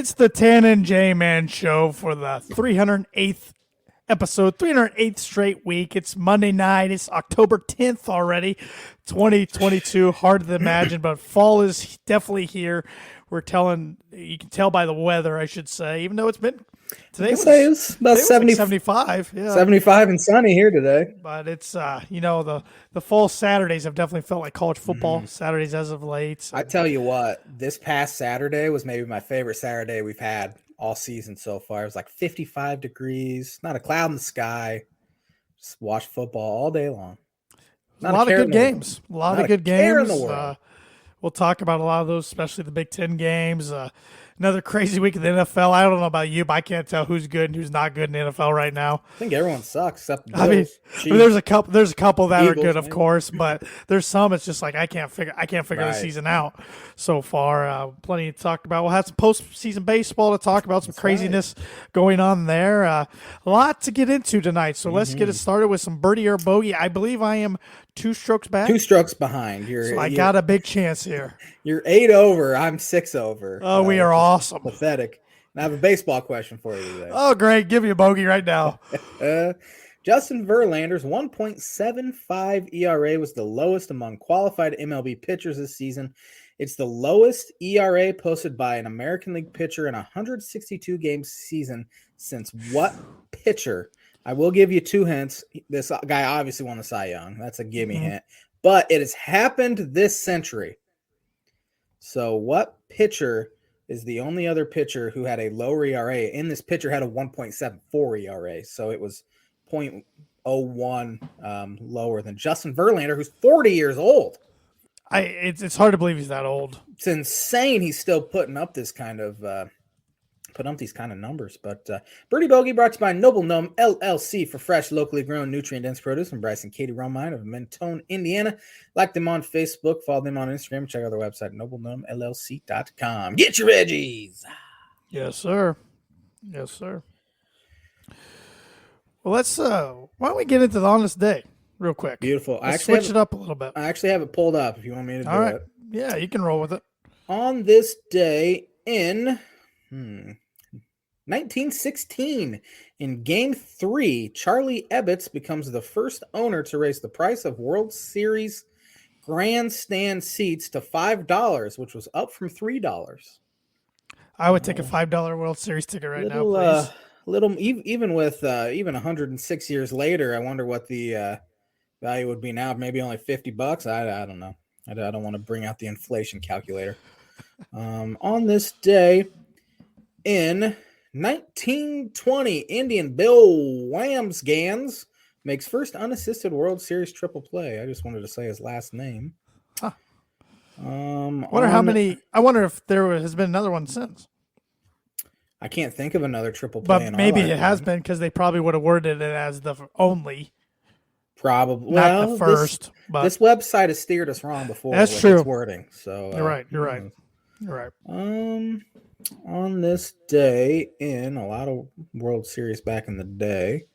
It's the Tan and J Man show for the 308th episode, 308th straight week. It's Monday night. It's October 10th already, 2022. Hard to imagine, but fall is definitely here. You can tell by the weather, I should say, even though it's been, today was about 70, like 75. Yeah. 75 and sunny here today. But it's, the fall Saturdays have definitely felt like college football Saturdays as of late. So. I tell you what, this past Saturday was maybe my favorite Saturday we've had all season so far. It was like 55 degrees, not a cloud in the sky. Just watch football all day long. A lot of good games. A lot of good games. We'll talk about a lot of those, especially the Big Ten games. Another crazy week in the NFL. I don't know about you, but I can't tell who's good and who's not good in the NFL right now. I think everyone sucks except the Bills, I mean, there's a couple that Eagles, are good, of maybe. course, but there's some. It's just like I can't figure the season out so far. Plenty to talk about. We'll have some postseason baseball to talk about. Some craziness going on there. A lot to get into tonight. So let's get it started with some Birdie or Bogey. I believe I am 2 strokes back. 2 strokes behind. I got a big chance here. You're 8 over. I'm 6 over. Oh, we are awesome. Pathetic. And I have a baseball question for you today. Oh, great. Give me a bogey right now. Justin Verlander's 1.75 ERA was the lowest among qualified MLB pitchers this season. It's the lowest ERA posted by an American League pitcher in a 162-game season since what pitcher? I will give you 2 hints. This guy obviously won the Cy Young. That's a gimme hint. But it has happened this century. So what pitcher is the only other pitcher who had a lower ERA? And this pitcher had a 1.74 ERA. So it was 0.01 lower than Justin Verlander, who's 40 years old. It's hard to believe he's that old. It's insane he's still putting up this kind of these kind of numbers. But Birdie Bogey brought to you by Noble Gnome LLC for fresh, locally grown, nutrient-dense produce from Bryce and Katie Romine of Mentone, Indiana. Like them on Facebook, follow them on Instagram, check out their website, noblegnomellc.com. Get your veggies. Yes, sir. Yes, sir. Well, let's why don't we get into the honest day real quick? Beautiful. Let's switch it up a little bit. I actually have it pulled up if you want me to do it. Yeah, you can roll with it. On this day in 1916, in Game 3, Charlie Ebbets becomes the first owner to raise the price of World Series grandstand seats to $5, which was up from $3. I would take a $5 World Series ticket now, please. Even 106 years later, I wonder what the value would be now. Maybe only $50. I don't know. I don't want to bring out the inflation calculator. On this day in 1920, Indian Bill Wamsgans makes first unassisted World Series triple play. I just wanted to say his last name. Huh. I wonder if there has been another one since. I can't think of another triple play. But maybe it has been because they probably would have worded it as the only. Probably. Not the first. This website has steered us wrong before. That's true. Its wording. So You're right. On this day in a lot of World Series back in the day.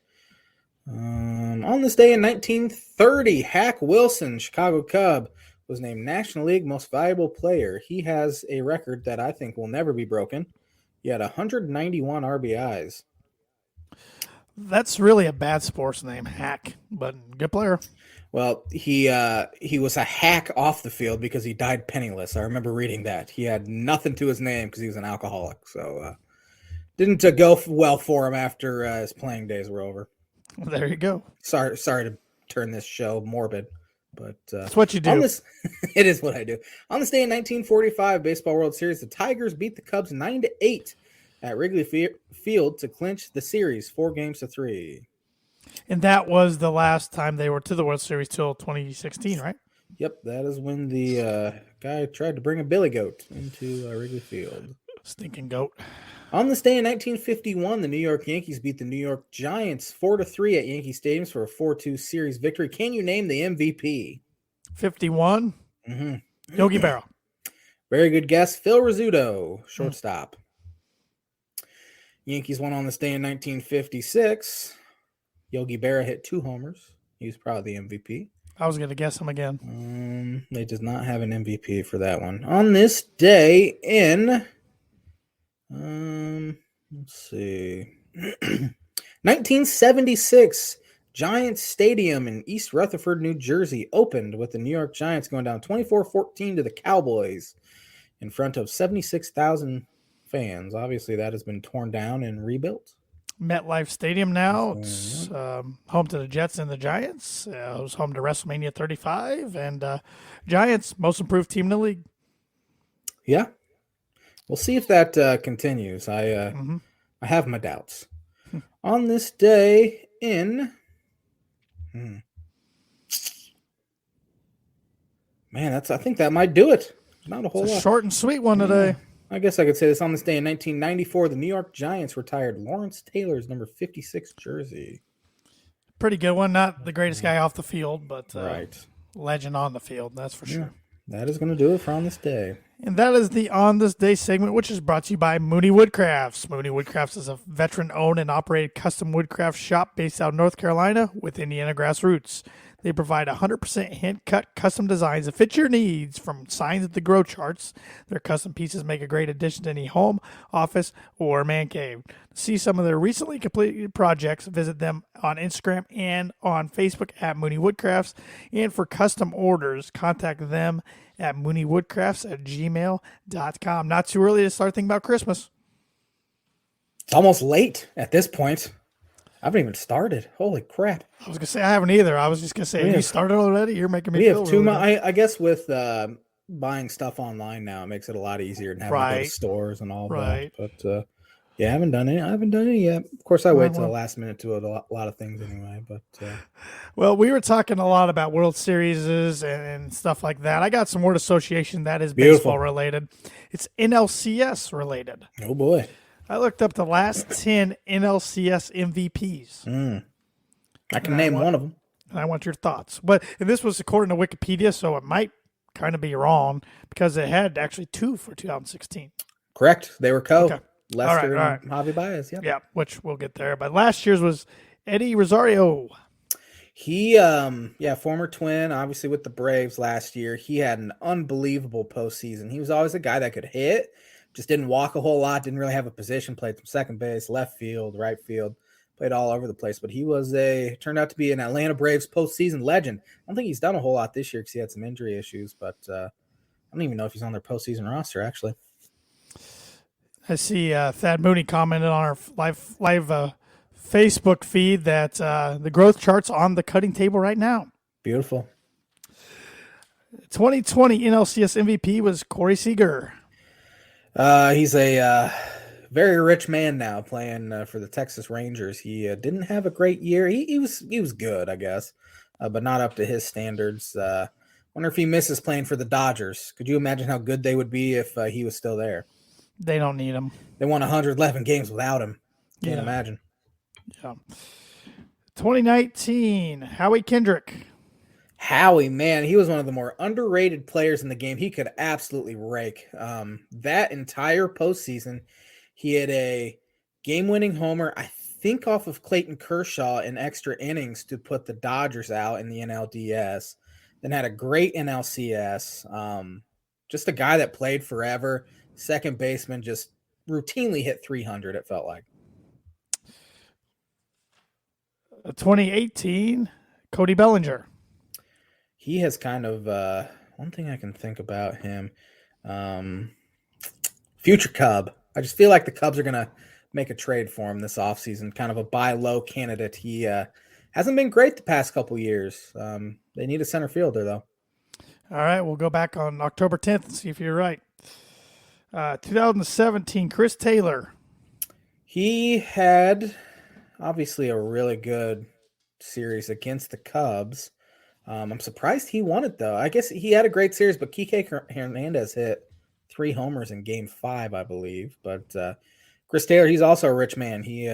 On this day in 1930, Hack Wilson, Chicago Cub, was named National League Most Valuable Player. He has a record that I think will never be broken. He had 191 RBIs. That's really a bad sports name, Hack, but good player. Well, he was a hack off the field because he died penniless. I remember reading that. He had nothing to his name because he was an alcoholic. So didn't go well for him after his playing days were over. Well, there you go. Sorry to turn this show morbid, but that's what you do. It is what I do. On this day in 1945, Baseball World Series, the Tigers beat the Cubs 9-8 at Wrigley Field to clinch the series 4-3. And that was the last time they were to the World Series till 2016, right? Yep, that is when the guy tried to bring a billy goat into Wrigley Field. Stinking goat. On this day in 1951, the New York Yankees beat the New York Giants 4-3 at Yankee Stadium for a 4-2 series victory. Can you name the MVP? 51? Mm-hmm. Yogi Berra. Very good guess. Phil Rizzuto, shortstop. Yankees won on this day in 1956. Yogi Berra hit 2 homers. He was probably the MVP. I was going to guess him again. They did not have an MVP for that one. On this day in Let's see. 1976, Giants Stadium in East Rutherford, New Jersey, opened with the New York Giants going down 24-14 to the Cowboys in front of 76,000 fans. Obviously, that has been torn down and rebuilt. MetLife Stadium now. It's So, home to the Jets and the Giants. It was home to WrestleMania 35. And Giants, most improved team in the league. yeah. We'll see if that continues. I have my doubts. On this day in... Man, I think that might do it. Not a whole lot. Short and sweet one today. I guess I could say this. On this day in 1994, the New York Giants retired Lawrence Taylor's number 56 jersey. Pretty good one. Not the greatest guy off the field, but Right. legend on the field. That's for sure. That is going to do it for On This Day. And that is the On This Day segment, which is brought to you by Mooney Woodcrafts. Mooney Woodcrafts is a veteran-owned and operated custom woodcraft shop based out of North Carolina with Indiana grassroots. They provide 100% hand-cut custom designs that fit your needs, from signs to grow charts. Their custom pieces make a great addition to any home, office, or man cave. To see some of their recently completed projects, visit them on Instagram and on Facebook at Mooney Woodcrafts. And for custom orders, contact them at mooneywoodcrafts@gmail.com. Not too early to start thinking about Christmas. It's almost late at this point. I haven't even started. Holy crap. I was going to say I haven't either. I was just going to say, have you started already? You're making me We feel have too really much. good. I guess with buying stuff online now, it makes it a lot easier than having to go to Right. stores and all Right. that. But yeah, I haven't done it yet. Of course, I wait till well. the last minute to do a lot of things anyway. But Well, we were talking a lot about World Series and stuff like that. I got some word association that is Beautiful. baseball related. It's NLCS related. oh boy. I looked up the last 10 NLCS MVPs. I can name one of them. And I want your thoughts. And this was according to Wikipedia, so it might kind of be wrong because it had actually 2 for 2016. Correct. They were Okay. Lester All right. and Javi Baez. Yep. Yeah, which we'll get there. But last year's was Eddie Rosario. He, former Twin, obviously with the Braves last year. He had an unbelievable postseason. He was always a guy that could hit, just didn't walk a whole lot, didn't really have a position, played some second base, left field, right field, played all over the place. But he turned out to be an Atlanta Braves postseason legend. I don't think he's done a whole lot this year because he had some injury issues, but I don't even know if he's on their postseason roster, actually. I see Thad Mooney commented on our live Facebook feed that the growth chart's on the cutting table right now. Beautiful. 2020 NLCS MVP was Corey Seager. He's a very rich man now, playing for the Texas Rangers. He didn't have a great year. He was good, I guess, but not up to his standards. Wonder if he misses playing for the Dodgers. Could you imagine how good they would be if he was still there? They don't need him. They won 111 games without him. Can't Yeah. imagine. Yeah. 2019 Howie Kendrick. Howie, man, he was one of the more underrated players in the game. He could absolutely rake. That entire postseason, he had a game-winning homer, I think off of Clayton Kershaw in extra innings to put the Dodgers out in the NLDS. Then had a great NLCS. Just a guy that played forever. Second baseman, just routinely hit 300, it felt like. 2018 Cody Bellinger. He has kind of one thing I can think about him. Future Cub. I just feel like the Cubs are going to make a trade for him this offseason. Kind of a buy low candidate. He hasn't been great the past couple years. They need a center fielder, though. All right, we'll go back on October 10th and see if you're right. 2017 Chris Taylor. He had obviously a really good series against the Cubs. I'm surprised he won it, though. I guess he had a great series, but Kike Hernandez hit 3 homers in Game 5, I believe. But Chris Taylor, he's also a rich man. He's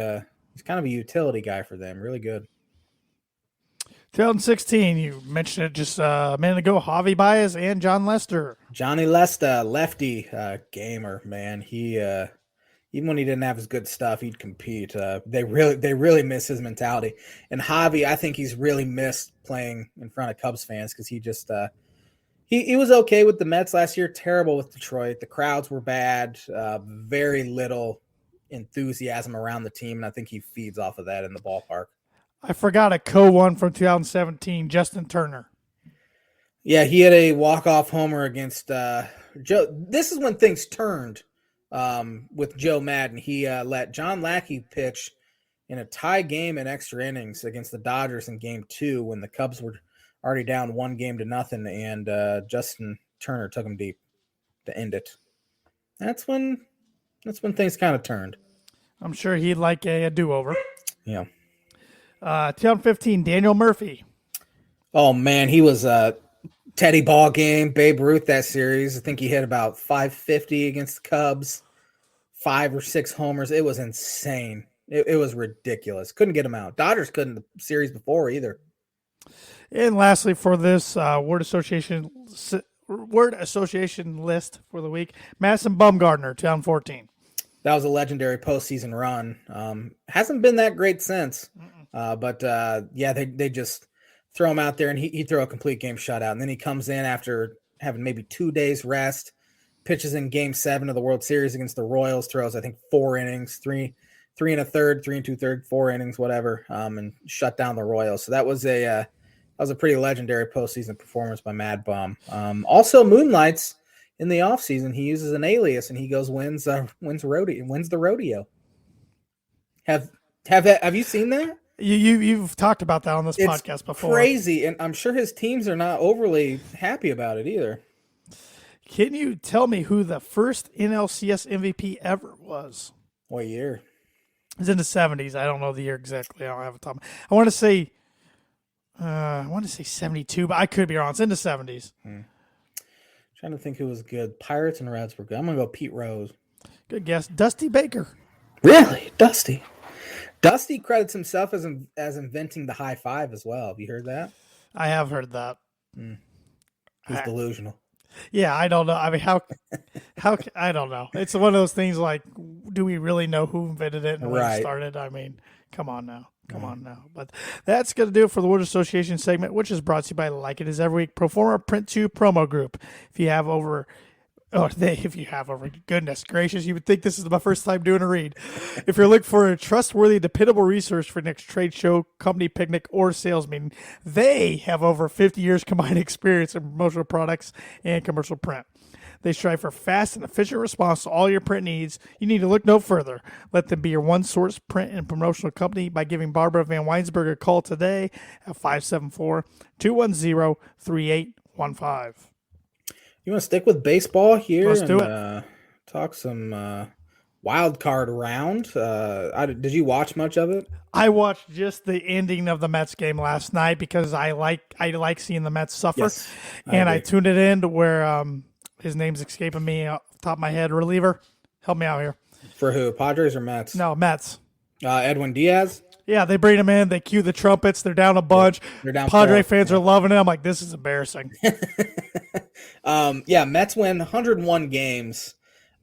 kind of a utility guy for them. Really good. 2016, you mentioned it just a minute ago, Javi Baez and John Lester. Johnny Lester, lefty gamer, man. He even when he didn't have his good stuff, he'd compete. They really miss his mentality. And Javi, I think he's really missed playing in front of Cubs fans because he just He was okay with the Mets last year, terrible with Detroit. The crowds were bad, very little enthusiasm around the team, and I think he feeds off of that in the ballpark. I forgot a co-one from 2017, Justin Turner. Yeah, he had a walk-off homer against Joe. This is when things turned with Joe Madden. He let John Lackey pitch in a tie game in extra innings against the Dodgers in Game 2 when the Cubs were already down 1-0, and Justin Turner took him deep to end it. That's when things kind of turned. I'm sure he'd like a do-over. Yeah. 2015, Daniel Murphy. Oh, man, he was Teddy ball game, Babe Ruth that series. I think he hit about 550 against the Cubs, 5 or 6 homers. It was insane. It was ridiculous. Couldn't get him out. Dodgers couldn't the series before either. And lastly, for this word association list for the week, Madison Bumgarner, 2014. That was a legendary postseason run. Hasn't been that great since. But they just throw him out there, and he throw a complete game shutout. And then he comes in after having maybe 2 days rest, pitches in Game 7 of the World Series against the Royals, throws, I think, 4 innings, 3 and a third, 3 and 2/3, 4 innings, whatever, and shut down the Royals. So that was a pretty legendary postseason performance by Mad Bum. Also moonlights in the offseason. He uses an alias, and he goes wins the rodeo. Have you seen that? You've talked about that on this podcast before. Crazy, and I'm sure his teams are not overly happy about it either. Can you tell me who the first NLCS MVP ever was? What year? It's in the 70s. I don't know the year exactly. I don't have a top. I want to say 72, but I could be wrong. It's in the 70s. Trying to think who was good. Pirates and Reds were good. I'm going to go Pete Rose. Good guess. Dusty Baker. Really? Dusty credits himself as inventing the high five as well. Have you heard that? I have heard that. He's delusional. Yeah, I don't know. I mean, how I don't know. It's one of those things like, do we really know who invented it and when it started? I mean, come on now. But that's going to do it for the Word Association segment, which is brought to you by Like It Is Every Week, Proforma Print 2 promo group. If you have over, goodness gracious, you would think this is my first time doing a read. If you're looking for a trustworthy, dependable resource for next trade show, company picnic, or sales meeting, they have over 50 years combined experience in promotional products and commercial print. They strive for fast and efficient response to all your print needs. You need to look no further. Let them be your one-source print and promotional company by giving Barbara Van Weinsberg a call today at 574-210-3815. You want to stick with baseball here? Let's do it. Talk some wild card round. Did you watch much of it? I watched just the ending of the Mets game last night because I like seeing the Mets suffer. Yes, I tuned it in to where his name's escaping me off the top of my head. Reliever, help me out here. For who? Padres or Mets? No, Mets. Edwin Diaz. Yeah, they bring him in. They cue the trumpets. They're down a bunch. They're down. Padre fans are loving it. I'm like, this is embarrassing. Mets win 101 games.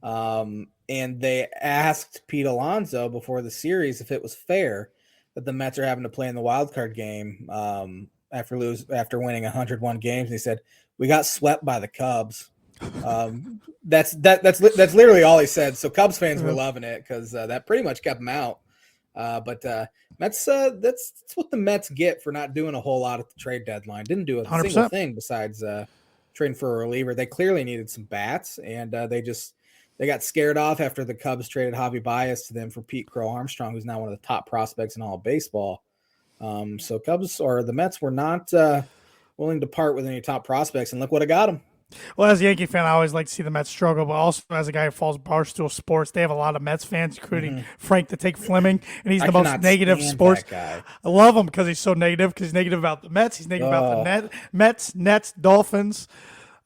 And they asked Pete Alonso before the series if it was fair that the Mets are having to play in the wild card game after winning 101 games. And he said, "We got swept by the Cubs." That's literally all he said. So Cubs fans were loving it because that pretty much kept them out. But Mets, that's what the Mets get for not doing a whole lot at the trade deadline. Didn't do a 100%. single thing besides trading for a reliever. They clearly needed some bats, and they got scared off after the Cubs traded Javi Baez to them for Pete Crow Armstrong, who's now one of the top prospects in all of baseball. So the Mets were not willing to part with any top prospects, and look what it got them. Well, as a Yankee fan, I always like to see the Mets struggle, but also as a guy who follows Barstool Sports, they have a lot of Mets fans, including Frank the Tank Fleming, and he's the most negative sports guy. I love him because he's so negative, because he's negative about the Mets, he's negative about the Mets, Nets, Dolphins,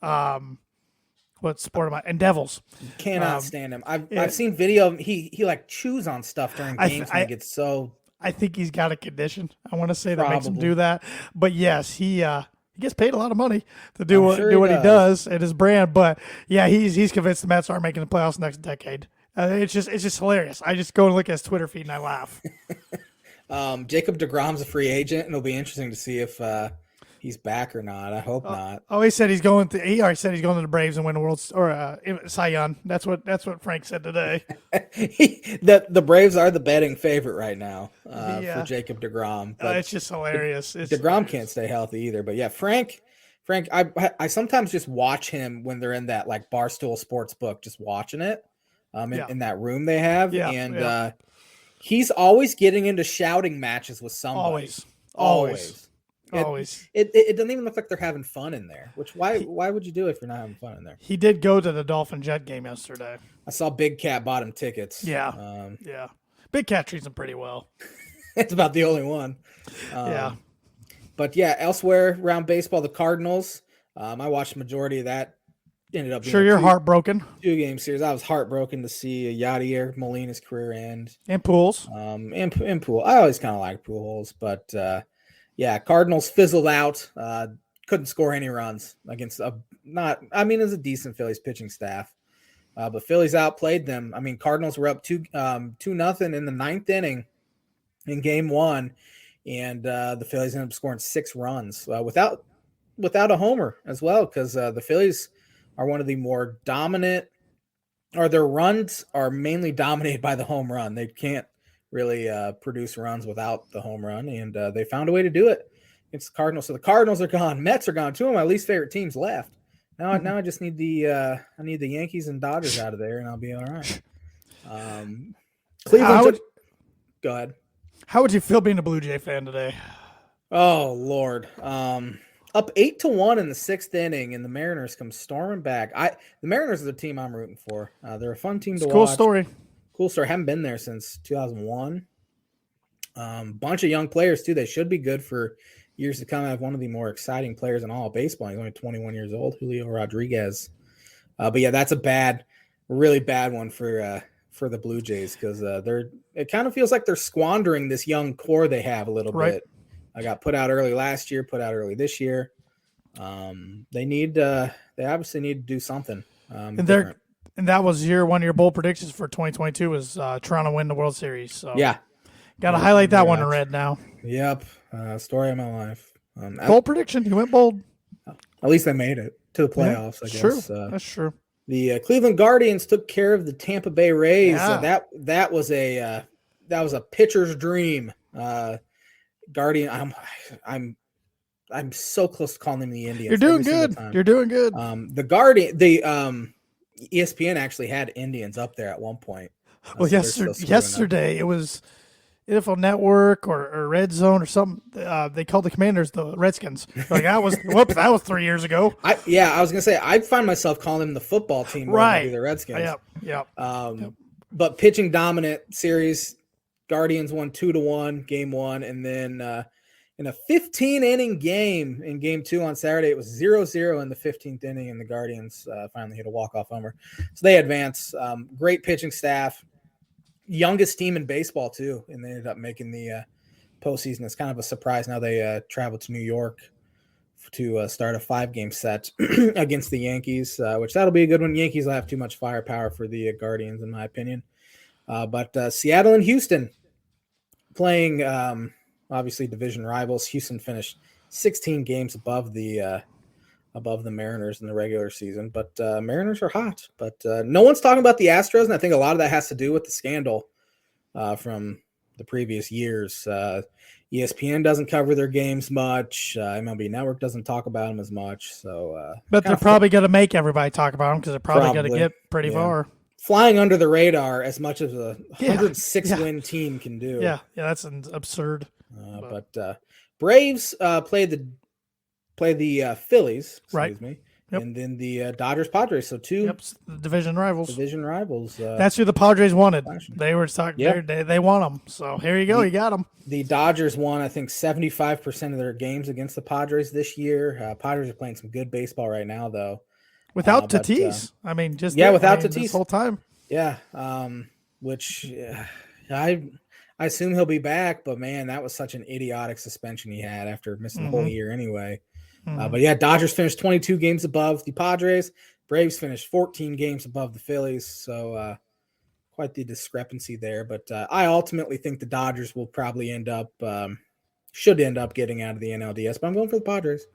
what sport am I? And Devils. Cannot stand him. I've seen video of him. He like chews on stuff during games and he gets so. I think he's got a condition. I want to say that makes him do that, but yes, he gets paid a lot of money to do what he does at his brand. But yeah, he's convinced the Mets aren't making the playoffs next decade. It's just hilarious. I just go and look at his Twitter feed and I laugh. Jacob deGrom's a free agent, and it'll be interesting to see if he's back or not. I hope not. Oh, he said he's going to. He already said he's going to the Braves and win the World or Cy Young. That's what Frank said today. The Braves are the betting favorite right now for Jacob DeGrom. But it's just hilarious. DeGrom can't stay healthy either. But yeah, Frank, I sometimes just watch him when they're in that like Barstool Sports book, just watching it in that room they have. And he's always getting into shouting matches with somebody. Always. It doesn't even look like they're having fun in there. Which why would you do it if you're not having fun in there? He did go to the Dolphin Jet game yesterday. I saw Big Cat bought him tickets. Yeah. Big Cat treats him pretty well. It's about the only one. But yeah, elsewhere around baseball, the Cardinals. I watched the majority of that. Ended up being you're heartbroken. 2-game series. I was heartbroken to see Yadier Molina's career end. And Pujols. And Poole. I always kind of like Pujols, but Cardinals fizzled out. Couldn't score any runs against it was a decent Phillies pitching staff. But Phillies outplayed them. I mean, Cardinals were up 2-0 in the ninth inning in game one, and the Phillies ended up scoring 6 runs without a homer as well, because the Phillies are one of the more dominant, or their runs are mainly dominated by the home run. They can't really produce runs without the home run, and they found a way to do it against the Cardinals. So the Cardinals are gone. Mets are gone. 2 of my least favorite teams left. Now I just need the Yankees and Dodgers out of there, and I'll be all right. Cleveland. Go ahead. How would you feel being a Blue Jay fan today? Oh Lord. Up 8-1 in the 6th inning, and the Mariners come storming back. The Mariners are the team I'm rooting for. They're a fun team to watch. Cool story. Haven't been there since 2001. Bunch of young players too. They should be good for years to come. I have one of the more exciting players in all of baseball. He's only 21 years old, Julio Rodriguez. But yeah, that's a really bad one for the Blue Jays, because it kind of feels like they're squandering this young core they have a little bit. I got put out early last year, put out early this year. They obviously need to do something. And that was one of your bold predictions for 2022 was Toronto win the World Series. So got to highlight that one in red now. Yep, story of my life. Bold prediction. You went bold. At least they made it to the playoffs. I guess. True. That's true. The Cleveland Guardians took care of the Tampa Bay Rays. That was a pitcher's dream. Guardian. I'm so close to calling them the Indians. You're doing good. The Guardian. ESPN actually had Indians up there at one point. Well, yesterday it was NFL Network or Red Zone or something. They called the Commanders the Redskins. Like that was 3 years ago. I was gonna say I'd find myself calling them the football team, right? The Redskins. Yep. But pitching dominant series, Guardians won 2-1 game one, and then in a 15-inning game in game two on Saturday, it was 0-0 in the 15th inning, and the Guardians finally hit a walk-off homer. So they advance. Great pitching staff. Youngest team in baseball, too, and they ended up making the postseason. It's kind of a surprise. Now they travel to New York to start a 5-game set against the Yankees, which that'll be a good one. Yankees will have too much firepower for the Guardians, in my opinion. But Seattle and Houston playing obviously division rivals. Houston finished 16 games above the Mariners in the regular season, but Mariners are hot. But no one's talking about the Astros, and I think a lot of that has to do with the scandal from the previous years. ESPN doesn't cover their games much. MLB Network doesn't talk about them as much. So, but they're probably going to make everybody talk about them because they're probably going to get pretty far. Flying under the radar as much as a 106-win team can do. Yeah, that's absurd. But Braves play the Phillies, excuse me, and then the Dodgers Padres. So two division rivals. That's who the Padres wanted. They were talking. They want them. So here you go. You got them. The Dodgers won, I think, 75% of their games against the Padres this year. Padres are playing some good baseball right now, though. Without Tatis, without Tatis this whole time. Yeah, which I assume he'll be back, but man, that was such an idiotic suspension he had after missing the whole year anyway. But yeah, Dodgers finished 22 games above the Padres. Braves finished 14 games above the Phillies. So quite the discrepancy there. But I ultimately think the Dodgers will probably end up should end up getting out of the NLDS, but I'm going for the Padres.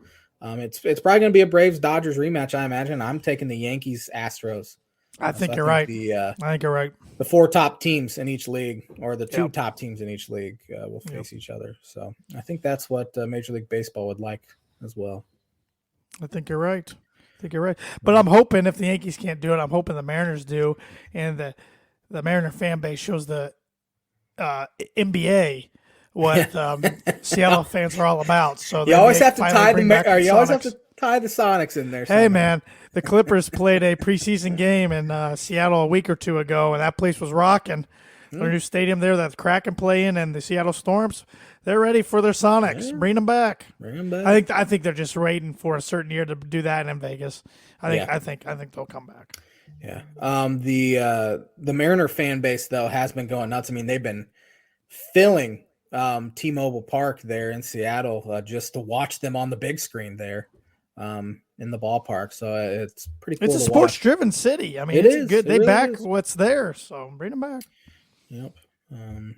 It's probably going to be a Braves-Dodgers rematch, I imagine. I'm taking the Yankees-Astros. I think you're right. I think you're right. The 4 top teams in each league, or the 2 top teams in each league, will face each other. So I think that's what Major League Baseball would like as well. I think you're right. But I'm hoping if the Yankees can't do it, I'm hoping the Mariners do, and the Mariner fan base shows the NBA what Seattle fans are all about. So you always have to tie the Sonics in there. Hey man, the Clippers played a preseason game in Seattle a week or 2 ago, and that place was rocking. Their new stadium there that the Kraken play in, and the Seattle Storms, they're ready for their Sonics. Yeah. Bring them back. I think they're just waiting for a certain year to do that in Vegas. I think they'll come back. Yeah. The Mariner fan base though has been going nuts. I mean, they've been filling T-Mobile Park there in Seattle just to watch them on the big screen there in the ballpark. So it's pretty cool. It's a sports-driven city. I mean, it's good. They really back what's there, so bring them back. Yep.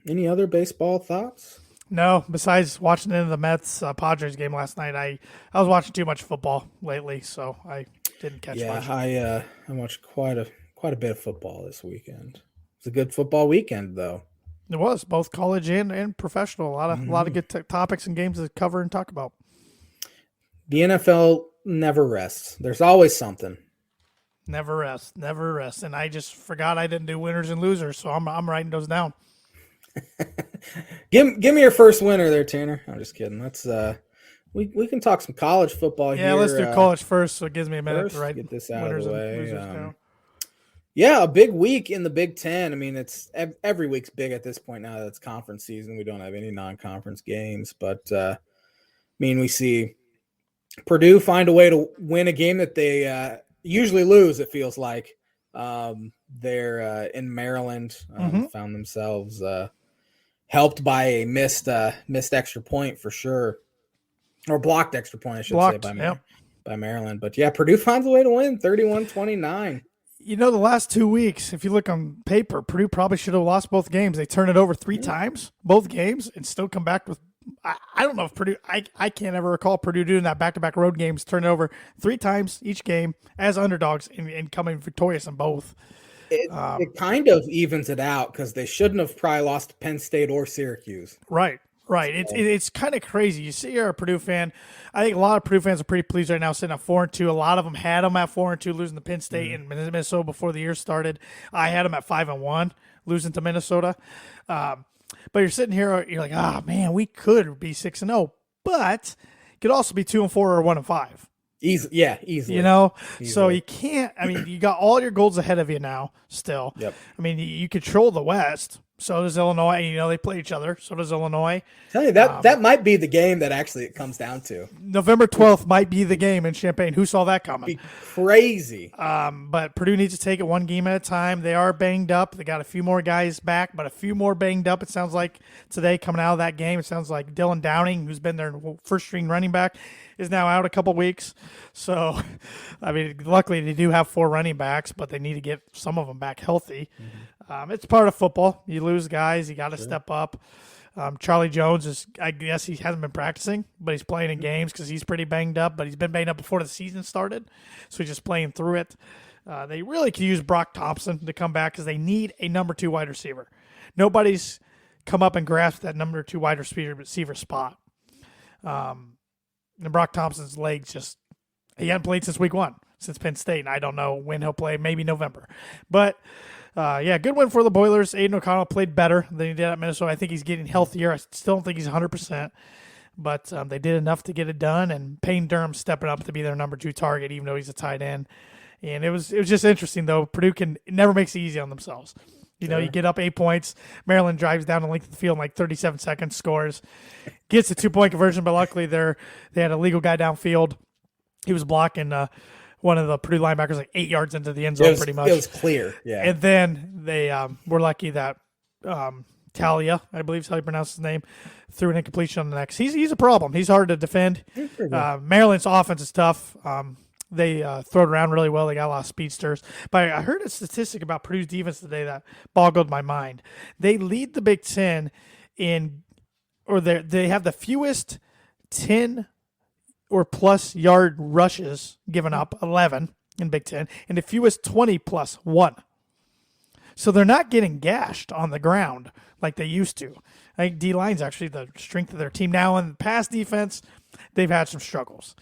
Any other baseball thoughts? No, besides watching into the Mets Padres game last night. I was watching too much football lately, so I didn't catch much. I watched quite a bit of football this weekend. It's a good football weekend, though. It was both college and professional. A lot of good topics and games to cover and talk about. The NFL never rests. There's always something. Never rest. And I just forgot I didn't do winners and losers, so I'm writing those down. Give me your first winner there, Tanner. I'm just kidding. Let's we can talk some college football here. Yeah, let's do college first, so it gives me a minute to write get this out of the way. Yeah, a big week in the Big Ten. I mean, it's every week's big at this point now that it's conference season. We don't have any non-conference games, but we see Purdue find a way to win a game that they usually lose, it feels like. They're in Maryland, found themselves helped by a missed extra point for sure, or blocked extra point, I should say, by Maryland. But yeah, Purdue finds a way to win 31-29. You know, the last 2 weeks, if you look on paper, Purdue probably should have lost both games. They turn it over 3 times, both games, and still come back with I don't know if Purdue – I can't ever recall Purdue doing that back-to-back road games, turn it over 3 times each game as underdogs and coming victorious in both. It kind of evens it out because they shouldn't have probably lost to Penn State or Syracuse. Right. It's kind of crazy. You see, you're a Purdue fan. I think a lot of Purdue fans are pretty pleased right now, sitting at 4-2. A lot of them had them at 4-2, losing to Penn State and Minnesota before the year started. I had them at 5-1, losing to Minnesota. But you're sitting here, you're like, man, we could be 6-0, but it could also be 2-4 or 1-5. Easily. You know, so you can't. I mean, you got all your goals ahead of you now. Still, yep. I mean, you control the West. So does Illinois. You know, they play each other. So does Illinois. Tell you that might be the game that actually it comes down to. November 12th might be the game in Champaign. Who saw that coming? Be crazy. But Purdue needs to take it one game at a time. They are banged up. They got a few more guys back, but a few more banged up. It sounds like today coming out of that game, it sounds like Dylan Downing, who's been their first string running back, is now out a couple weeks. So, I mean, luckily they do have 4 running backs, but they need to get some of them back healthy. It's part of football. You lose guys, you got to step up. Charlie Jones I guess he hasn't been practicing, but he's playing in games because he's pretty banged up, but he's been banged up before the season started. So he's just playing through it. They really could use Brock Thompson to come back because they need a number 2 wide receiver. Nobody's come up and grasped that number 2 wide receiver spot. And Brock Thompson's legs he hadn't played since week 1, since Penn State. And I don't know when he'll play, maybe November. But good win for the Boilers. Aiden O'Connell played better than he did at Minnesota. I think he's getting healthier. I still don't think he's 100%, but they did enough to get it done. And Payne Durham stepping up to be their number 2 target, even though he's a tight end. And it was just interesting though. Purdue never makes it easy on themselves. You know, you get up 8 points. Maryland drives down the length of the field in like 37 seconds, scores, gets a 2-point conversion, but luckily they had a legal guy downfield. He was blocking one of the Purdue linebackers like 8 yards into the end zone pretty much. It was clear, yeah. And then they were lucky that Talia, I believe is how you pronounce his name, threw an incompletion on the next. He's a problem. He's hard to defend. Maryland's offense is tough. They throw it around really well. They got a lot of speedsters. But I heard a statistic about Purdue's defense today that boggled my mind. They lead the Big Ten in or they have the fewest 10 or plus yard rushes given up, 11 in Big Ten, and the fewest 20 plus 1. So they're not getting gashed on the ground like they used to. I think D-line's actually the strength of their team now. In the pass defense, they've had some struggles.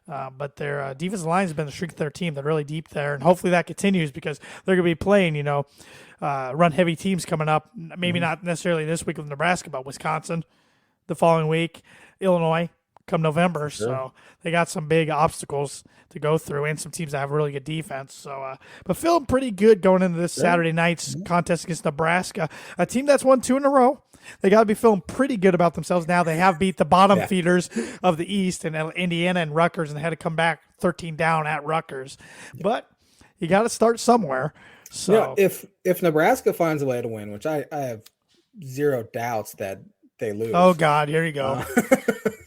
But their defensive line has been the strength of their team. They're really deep there, and hopefully that continues because they're going to be playing, run-heavy teams coming up. Maybe not necessarily this week with Nebraska, but Wisconsin the following week, Illinois come November. Sure. So they got some big obstacles to go through and some teams that have really good defense. So, but feeling pretty good going into this Saturday night's contest against Nebraska, a team that's won 2 in a row. They got to be feeling pretty good about themselves now. They have beat the bottom feeders of the East and Indiana and Rutgers, and they had to come back 13 down at Rutgers. But you got to start somewhere. So if Nebraska finds a way to win, which I have zero doubts that they lose. Oh God, here you go.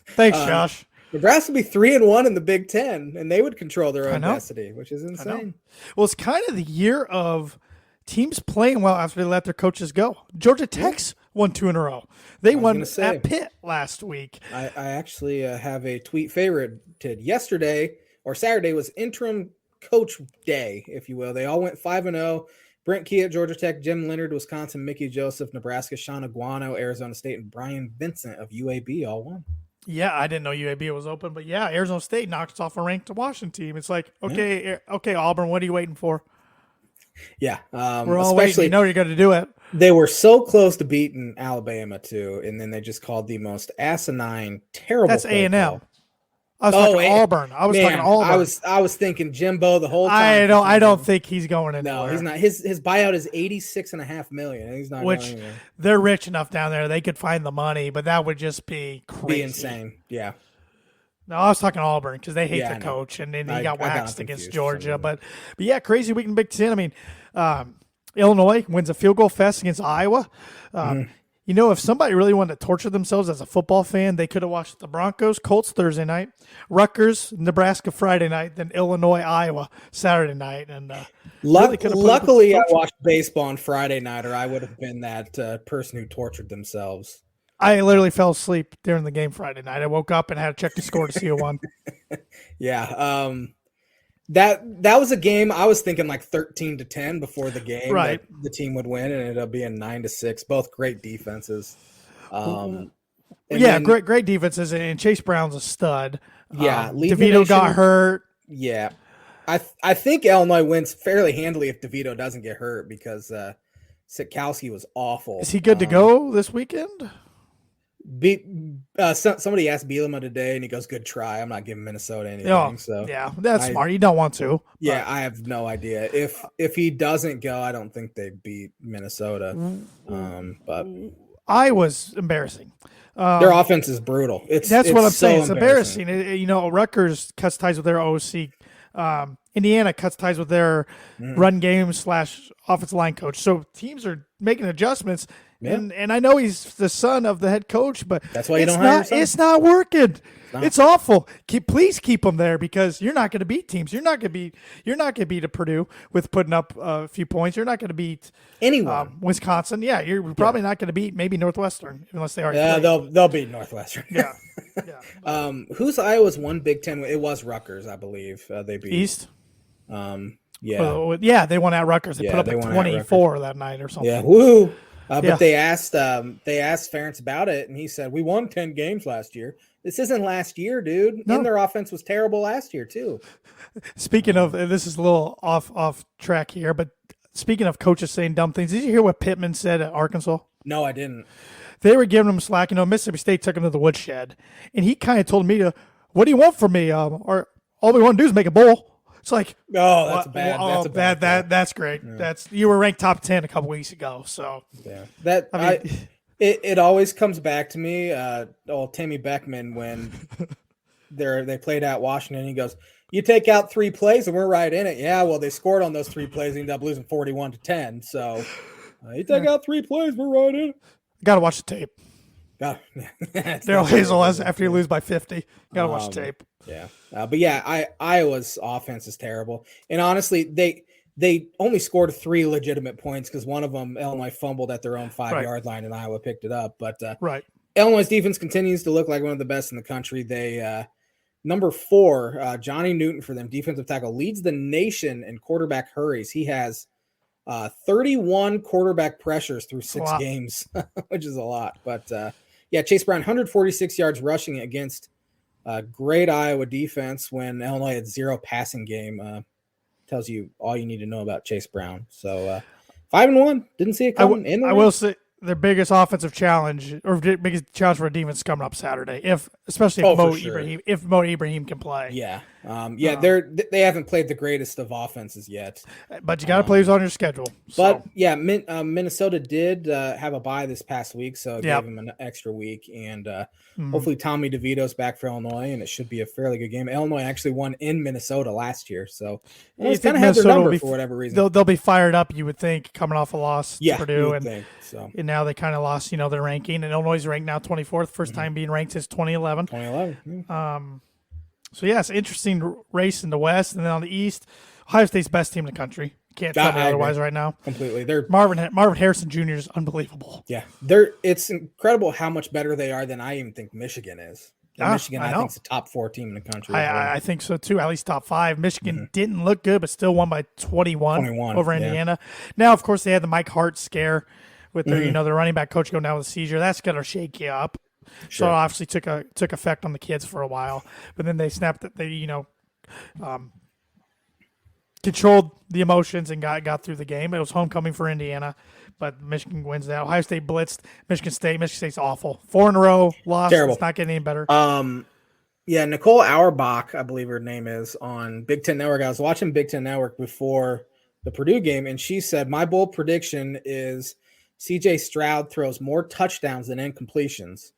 Thanks, Josh. Nebraska would be 3-1 in the Big Ten, and they would control their own destiny, which is insane. Well, it's kind of the year of teams playing well after they let their coaches go. Georgia Tech's won 2 in a row. They won at Pitt last week. I actually have a tweet favorite. Yesterday or Saturday was interim coach day, if you will. They all went 5-0. Brent Key at Georgia Tech, Jim Leonard, Wisconsin, Mickey Joseph, Nebraska, Sean Aguano, Arizona State, and Brian Vincent of UAB all won. Yeah, I didn't know UAB was open, but yeah, Arizona State knocked us off a ranked Washington team. It's like, okay, Auburn, what are you waiting for? Yeah. We're all waiting. You know you're going to do it. They were so close to beating Alabama, too, and then they just called the most asinine, terrible That's A&M. I was talking Auburn. Talking Auburn. I was thinking Jimbo the whole time. I don't think he's going anywhere. No, he's not. His buyout is $86.5 million. He's not going anywhere. They're rich enough down there. They could find the money, but that would just be crazy. Be insane. Yeah. No, I was talking Auburn because they hate the coach, and then he got waxed against Georgia. But yeah, crazy week in Big Ten. I mean, Illinois wins a field goal fest against Iowa. If somebody really wanted to torture themselves as a football fan, they could have watched the Broncos, Colts Thursday night, Rutgers, Nebraska Friday night, then Illinois, Iowa Saturday night. And luckily, I watched baseball on Friday night, or I would have been that person who tortured themselves. I literally fell asleep during the game Friday night. I woke up and had to check the score to see who won. Yeah. That was a game I was thinking like 13-10 before the game. Right. That the team would win, and it ended up being 9-6. Both great defenses. Great defenses, and Chase Brown's a stud. Yeah. DeVito got hurt. Yeah. I think Illinois wins fairly handily if DeVito doesn't get hurt because Sikowski was awful. Is he good to go this weekend? Somebody asked Bielema today, and he goes, "Good try. I'm not giving Minnesota anything." That's smart. You don't want to. Yeah, I have no idea. If he doesn't go, I don't think they beat Minnesota. But Iowa's embarrassing. Their offense is brutal. That's what I'm saying. It's embarrassing. Rutgers cuts ties with their OC. Indiana cuts ties with their run game / offensive line coach. So teams are making adjustments. Yeah. And I know he's the son of the head coach, but that's why you don't hire your son. It's not working. It's awful. Please keep them there because you're not going to beat teams. You're not going to beat a Purdue with putting up a few points. You're not going to beat anyone. Wisconsin. Yeah, you're probably not going to beat maybe Northwestern unless they are. Yeah, they'll beat Northwestern. Yeah. Who's Iowa's one Big Ten? It was Rutgers, I believe. They beat East. Yeah. They won at Rutgers. They put up 24 that night or something. Yeah, woo. But they asked Ferentz about it, and he said, "We won 10 games last year. This isn't last year, dude. No. And their offense was terrible last year too." Speaking of, this is a little off track here, but speaking of coaches saying dumb things, did you hear what Pittman said at Arkansas? No, I didn't. They were giving him slack. Mississippi State took him to the woodshed, and he kind of told me, "What do you want from me? Or all we want to do is make a bowl." It's like, that's bad. That's great. Yeah. You were ranked top 10 a couple weeks ago. So yeah, it always comes back to me. Timmy Beckman when they played at Washington, he goes, "You take out 3 plays and we're right in it." Yeah, well, they scored on those 3 plays and ended up losing 41-10. So you take out 3 plays, we're right in it. Got to watch the tape. Daryl Hazel, after you lose by 50, you got to watch the tape. Yeah. But yeah, Iowa's offense is terrible. And honestly, they only scored 3 legitimate points because one of them, Illinois, fumbled at their own 5-yard line and Iowa picked it up. But Illinois' defense continues to look like one of the best in the country. They number 4, Johnny Newton for them, defensive tackle, leads the nation in quarterback hurries. He has 31 quarterback pressures through 6 games, which is a lot. But Chase Brown, 146 yards rushing against great Iowa defense when Illinois had 0 passing game. Tells you all you need to know about Chase Brown. So 5-1, didn't see it coming. I will say their biggest offensive challenge or biggest challenge for a defense coming up Saturday, especially if Mo Ibrahim can play. Yeah, they haven't played the greatest of offenses yet, but you got to play who's on your schedule. But Minnesota did have a bye this past week, so it gave them an extra week, and hopefully Tommy DeVito's back for Illinois, and it should be a fairly good game. Illinois actually won in Minnesota last year, so it's kind of had their number for whatever reason. They'll be fired up, you would think, coming off a loss to Purdue, and now they kind of lost, their ranking, and Illinois is ranked now 24th, first time being ranked since 2011. So it's an interesting race in the West, and then on the East, Ohio State's best team in the country. Can't tell me otherwise right now. Completely. They're Marvin Harrison Jr. is unbelievable. Yeah, it's incredible how much better they are than I even think Michigan is. Michigan, I think, is the top 4 team in the country. I think so too. At least top 5. Michigan didn't look good, but still won by 21 over Indiana. Now, of course, they had the Mike Hart scare with their their running back coach going down with a seizure. That's gonna shake you up. Sure. So it obviously took effect on the kids for a while, but then they snapped it. They controlled the emotions and got through the game. It was homecoming for Indiana, but Michigan wins that. Ohio State blitzed Michigan State. Michigan State's awful. 4 in a row, lost. Terrible. It's not getting any better. Nicole Auerbach, I believe her name is, on Big Ten Network. I was watching Big Ten Network before the Purdue game, and she said, my bold prediction is C.J. Stroud throws more touchdowns than incompletions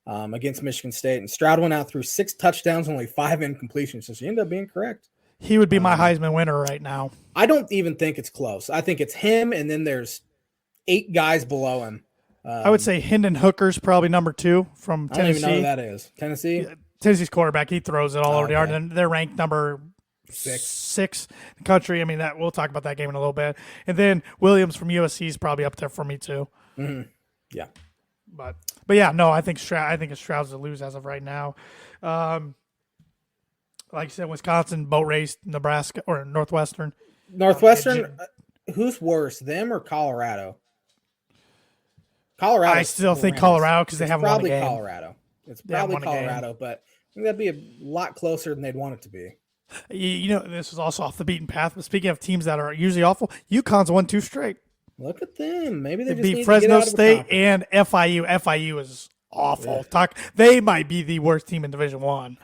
against Michigan State. And Stroud went out through 6 touchdowns, only 5 incompletions. So she ended up being correct. He would be my Heisman winner right now. I don't even think it's close. I think it's him, and then there's 8 guys below him. I would say Hendon Hooker's probably number 2 from Tennessee. I don't even know who that is. Tennessee? Tennessee's quarterback. He throws it all over the yard. And they're ranked number 6 in the country. I mean, that we'll talk about that game in a little bit. And then Williams from USC is probably up there for me too. Mm-hmm. Yeah. But I think it's Stroud's to lose as of right now. Like you said, Wisconsin boat raced Nebraska or Northwestern. Who's worse, them or Colorado? Colorado. I still think Colorado because they haven't won a game. Colorado. It's probably Colorado, but I think that'd be a lot closer than they'd want it to be. This is also off the beaten path. But speaking of teams that are usually awful, UConn's won 2 straight. Look at them. Maybe they just beat need Fresno to get out State of and FIU. FIU is awful. Yeah. They might be the worst team in Division I.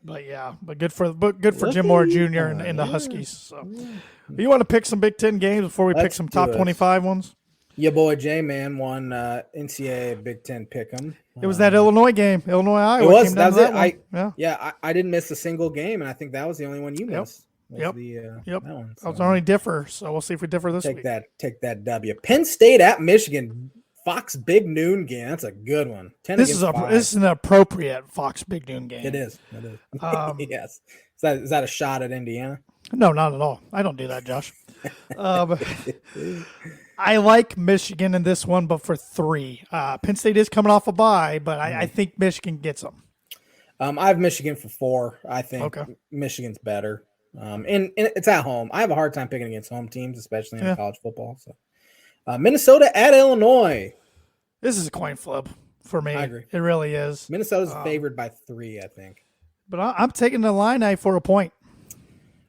But good for Jim Moore Jr. and the Huskies. So, you want to pick some Big Ten games before we pick some top 25 ones? Your boy J-Man won NCAA Big Ten pick'em. It was that Illinois game, Illinois-Iowa. It was. That was it. I didn't miss a single game, and I think that was the only one you missed. Yep. That one. So. I was only differ, so we'll see if we differ this week. Take that W. Penn State at Michigan. Fox Big Noon game. That's a good one. This is an appropriate Fox Big Noon game. It is. Yes. Is that a shot at Indiana? No, not at all. I don't do that, Josh. I like Michigan in this one, but for 3. Penn State is coming off a bye, but I think Michigan gets them. I have Michigan for 4. I think Michigan's better. And it's at home. I have a hard time picking against home teams, especially in college football. So, Minnesota at Illinois. This is a coin flip for me. I agree. It really is. Minnesota's favored by 3, I think. But I'm taking the Illini for a point.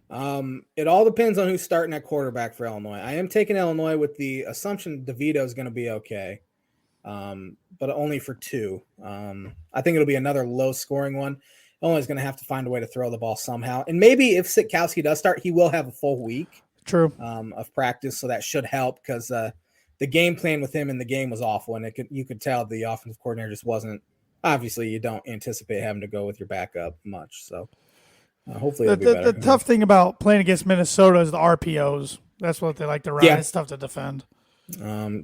It all depends on who's starting at quarterback for Illinois. I am taking Illinois with the assumption DeVito is going to be okay, but only for 2. I think it'll be another low-scoring one. Illinois is going to have to find a way to throw the ball somehow. And maybe if Sitkowski does start, he will have a full week. True. Of practice, so that should help because the game plan with him in the game was awful, and you could tell the offensive coordinator just wasn't. Obviously, you don't anticipate having to go with your backup much, so hopefully it'll be better. The tough thing about playing against Minnesota is the RPOs. That's what they like to run. Yeah. It's tough to defend. It'll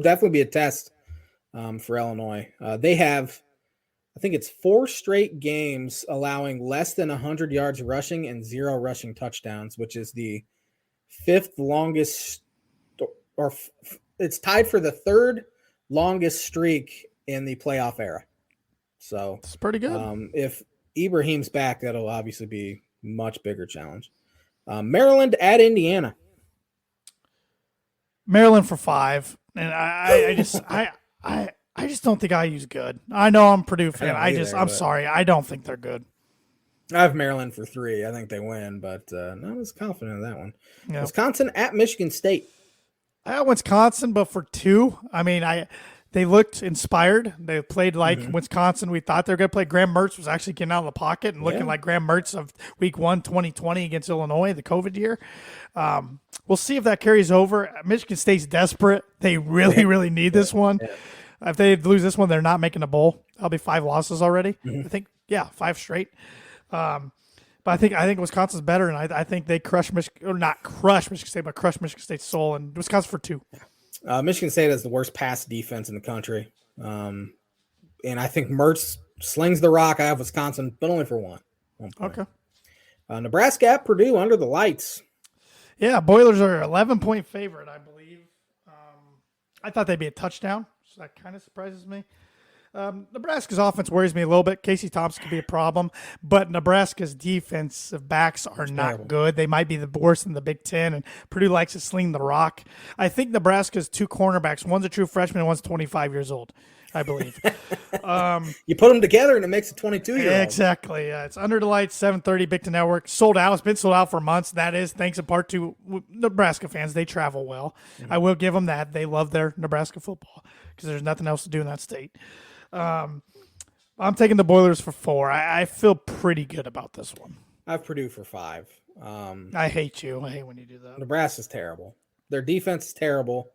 definitely be a test for Illinois. They have, I think it's 4 straight games allowing less than 100 yards rushing and 0 rushing touchdowns, which is the 5th longest, or it's tied for the 3rd longest streak in the playoff era. So It's pretty good. If Ibrahim's back, that'll obviously be much bigger challenge. Maryland at Indiana. Maryland for 5, and I just don't think IU's good. I know I'm a Purdue fan. I'm sorry. I don't think they're good. I have Maryland for 3. I think they win, but not as confident in that one. Yeah. Wisconsin at Michigan State. I got Wisconsin, but for 2. I mean, they looked inspired. They played like Wisconsin. We thought they were going to play. Graham Mertz was actually getting out of the pocket and looking like Graham Mertz of week 1, 2020 against Illinois, the COVID year. We'll see if that carries over. Michigan State's desperate. They really, really need this one. Yeah. If they lose this one, they're not making a bowl. That'll be 5 losses already. I think, 5 straight. But I think Wisconsin's better, and I think they crush Michigan, or not crush Michigan State, but crush Michigan State's soul, and Wisconsin for 2. Michigan State has the worst pass defense in the country. And I think Mertz slings the rock. I have Wisconsin, but only for 1. Okay. Nebraska at Purdue under the lights. Yeah, Boilers are 11-point favorite, I believe. I thought they'd be a touchdown, so that kind of surprises me. Nebraska's offense worries me a little bit. Casey Thompson could be a problem, but Nebraska's defensive backs are not good. They might be the worst in the Big Ten, and Purdue likes to sling the rock. I think Nebraska's 2 cornerbacks. One's a true freshman and one's 25 years old, I believe. You put them together and it makes a 22-year-old. Exactly. It's Under the Lights, 7:30, Big Ten Network. Sold out. It's been sold out for months. That is thanks in part to Nebraska fans. They travel well. I will give them that. They love their Nebraska football because there's nothing else to do in that state. I'm taking the Boilers for 4. I feel pretty good about this one. I have Purdue for 5. I hate you. I hate when you do that. Nebraska's terrible. Their defense is terrible.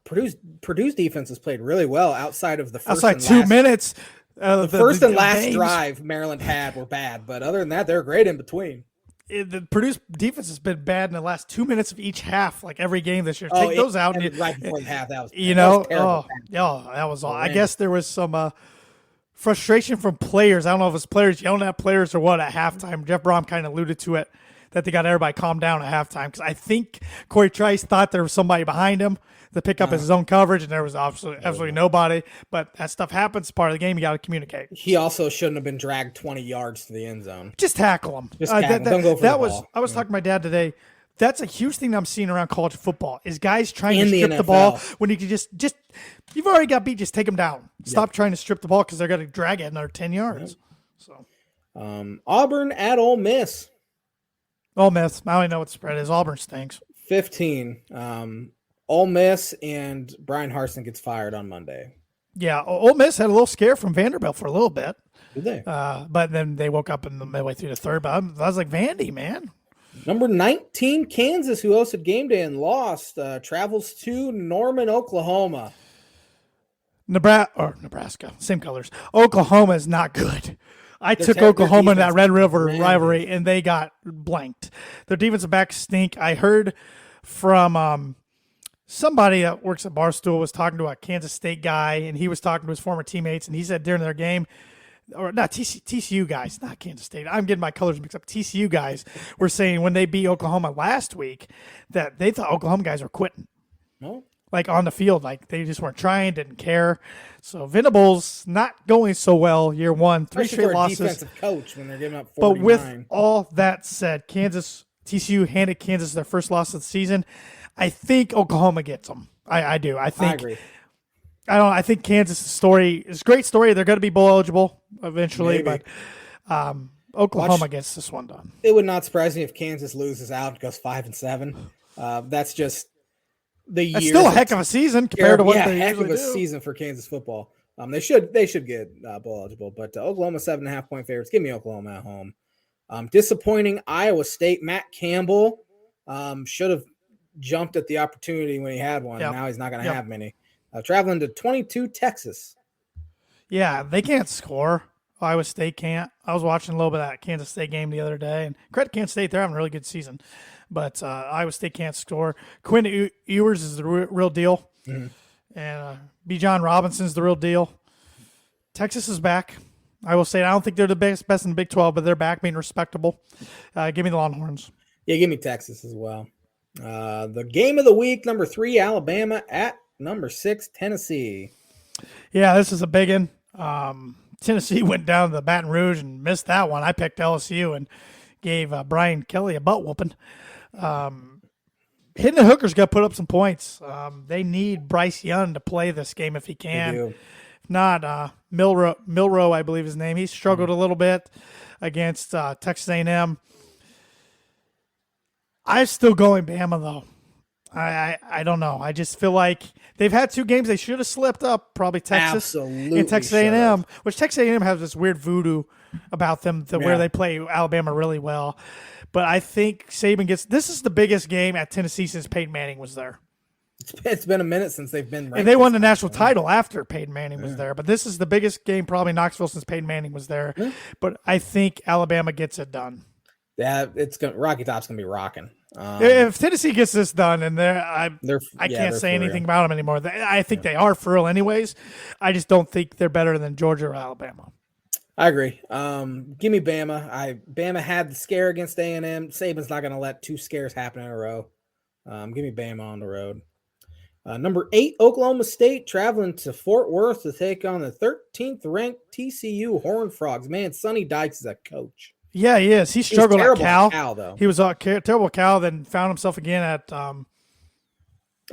Purdue's defense has played really well outside of the first outside 2 minutes. The first and last drive Maryland had were bad, but other than that, they're great in between. The Purdue's defense has been bad in the last 2 minutes of each half, like every game this year. Take those out. Right before the half, that was that was all. I guess there was some frustration from players. I don't know if it's players yelling at players or what at halftime. Jeff Brom kind of alluded to it, that they got everybody calmed down at halftime, because I think Corey Trice thought there was somebody behind him to pick up his own coverage, and there was absolutely nobody. But that stuff happens. Part of the game. You got to communicate. He also shouldn't have been dragged 20 yards to the end zone. Just tackle him. Don't go for the ball. I was talking to my dad today. That's a huge thing I'm seeing around college football is guys trying to strip the ball when you can just you've already got beat. Just take them down. Stop trying to strip the ball because they're going to drag it another 10 yards. So, Auburn at Ole Miss. Ole Miss. I don't even know what the spread is. Auburn stinks. 15. Ole Miss and Brian Harsin gets fired on Monday. Yeah, Ole Miss had a little scare from Vanderbilt for a little bit. Did they? But then they woke up in the midway through the third. But I was like, Vandy, man. Number 19, Kansas, who hosted game day and lost, travels to Norman, Oklahoma. Nebraska, same colors. Oklahoma is not good. I took Oklahoma in that Red River rivalry, and they got blanked. Their defensive backs stink. I heard from somebody that works at Barstool was talking to a Kansas State guy, and he was talking to his former teammates, and he said during their game, or not TCU guys, not Kansas State. I'm getting my colors mixed up. TCU guys were saying when they beat Oklahoma last week that they thought Oklahoma guys were quitting. No. Like on the field, like they just weren't trying, didn't care. So Venables not going so well year one, 3 straight losses. Defensive coach when they're giving up 49. But with all that said, TCU handed Kansas their first loss of the season. I think Oklahoma gets them. I do. I agree. I think Kansas' story is a great story. They're going to be bowl eligible eventually, Maybe. but Oklahoma gets this one done. It would not surprise me if Kansas loses out and goes 5-7. That's just the year. It's still a heck of a season compared to what they heck usually of a do. season for Kansas football. They should get bowl eligible, but Oklahoma 7.5 point favorites. Give me Oklahoma at home. Disappointing Iowa State. Matt Campbell should have jumped at the opportunity when he had one. Yep. Now he's not going to have many. Traveling to 22 Texas. Yeah, they can't score. Iowa State can't. I was watching a little bit of that Kansas State game the other day, and credit Kansas State, they're having a really good season. But Iowa State can't score. Quinn Ewers is the real deal. Mm-hmm. And B. John Robinson's the real deal. Texas is back. I will say I don't think they're the best in the Big 12, but they're back being respectable. Give me the Longhorns. Yeah, give me Texas as well. The game of the week, number 3, Alabama at number 6, Tennessee. Yeah, this is a big one. Tennessee went down to the Baton Rouge and missed that one. I picked LSU and gave Brian Kelly a butt whooping. Hitting the Hookers got to put up some points. They need Bryce Young to play this game if he can. If not, Milrow, I believe his name. He struggled a little bit against Texas A&M. I'm still going Bama, though. I don't know. I just feel like they've had 2 games they should have slipped up, probably Texas and Texas A&M, which Texas A&M has this weird voodoo about them where they play Alabama really well. But I think Saban this is the biggest game at Tennessee since Peyton Manning was there. It's been a minute since they've been ranked. And they won the national title after Peyton Manning was there. But this is the biggest game probably in Knoxville since Peyton Manning was there. Yeah. But I think Alabama gets it done. Yeah, Rocky Top's going to be rocking. If Tennessee gets this done, and I can't say anything about them anymore. I think they are for real anyways. I just don't think they're better than Georgia or Alabama. I agree. Give me Bama. Bama had the scare against A&M. Saban's not going to let 2 scares happen in a row. Give me Bama on the road. Number 8, Oklahoma State traveling to Fort Worth to take on the 13th ranked TCU Horned Frogs. Man, Sonny Dykes is a coach. Yeah, he is. He struggled at Cal. Though. He was terrible at Cal, then found himself again at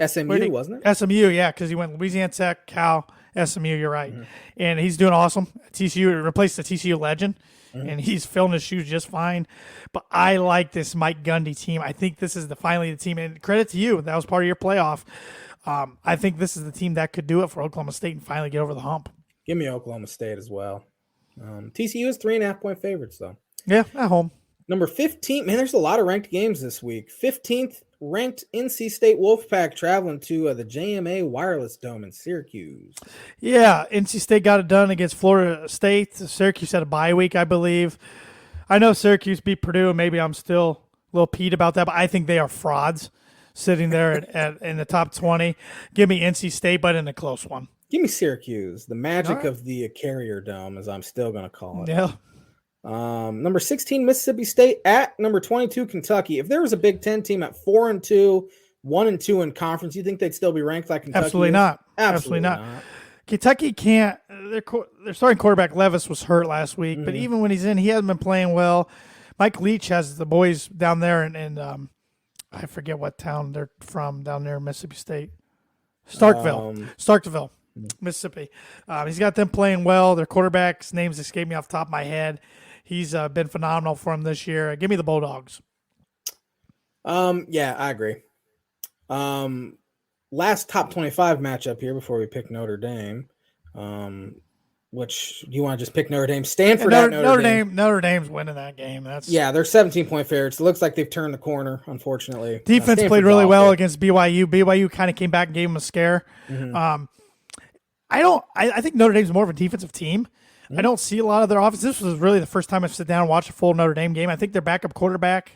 SMU, wasn't it? SMU, yeah, because he went Louisiana Tech, Cal, SMU. You're right, and he's doing awesome. TCU replaced the TCU legend, and he's filling his shoes just fine. But I like this Mike Gundy team. I think this is finally the team, and credit to you, that was part of your playoff. I think this is the team that could do it for Oklahoma State and finally get over the hump. Give me Oklahoma State as well. TCU is 3.5-point favorites, though. Yeah, at home. Number 15, man, there's a lot of ranked games this week. 15th ranked NC State Wolfpack traveling to the JMA Wireless Dome in Syracuse. Yeah, NC State got it done against Florida State. Syracuse had a bye week, I believe. I know Syracuse beat Purdue, and maybe I'm still a little peeved about that, but I think they are frauds sitting there in the top 20. Give me NC State, but in a close one. Give me Syracuse. The magic of the Carrier Dome, as I'm still going to call it. Yeah. Number 16, Mississippi State at number 22, Kentucky. If there was a Big Ten team at 4-2, 1-2 in conference, you think they'd still be ranked like Kentucky? Absolutely not. Absolutely not. Kentucky can't. Their starting quarterback Levis was hurt last week, but even when he's in, he hasn't been playing well. Mike Leach has the boys down there, and I forget what town they're from down there in Mississippi State. Starkville, Mississippi. He's got them playing well. Their quarterback's names escape me off the top of my head. He's been phenomenal for him this year. Give me the Bulldogs. Yeah, I agree. Last top 25 matchup here before we pick Notre Dame. Which do you want to just pick Notre Dame? Stanford at Notre Dame. Notre Dame's winning that game. They're 17-point favorites. It looks like they've turned the corner, unfortunately. Defense played really well against BYU. BYU kind of came back and gave them a scare. I think Notre Dame's more of a defensive team. I don't see a lot of their offense. This was really the first time I've sit down and watched a full Notre Dame game. I think their backup quarterback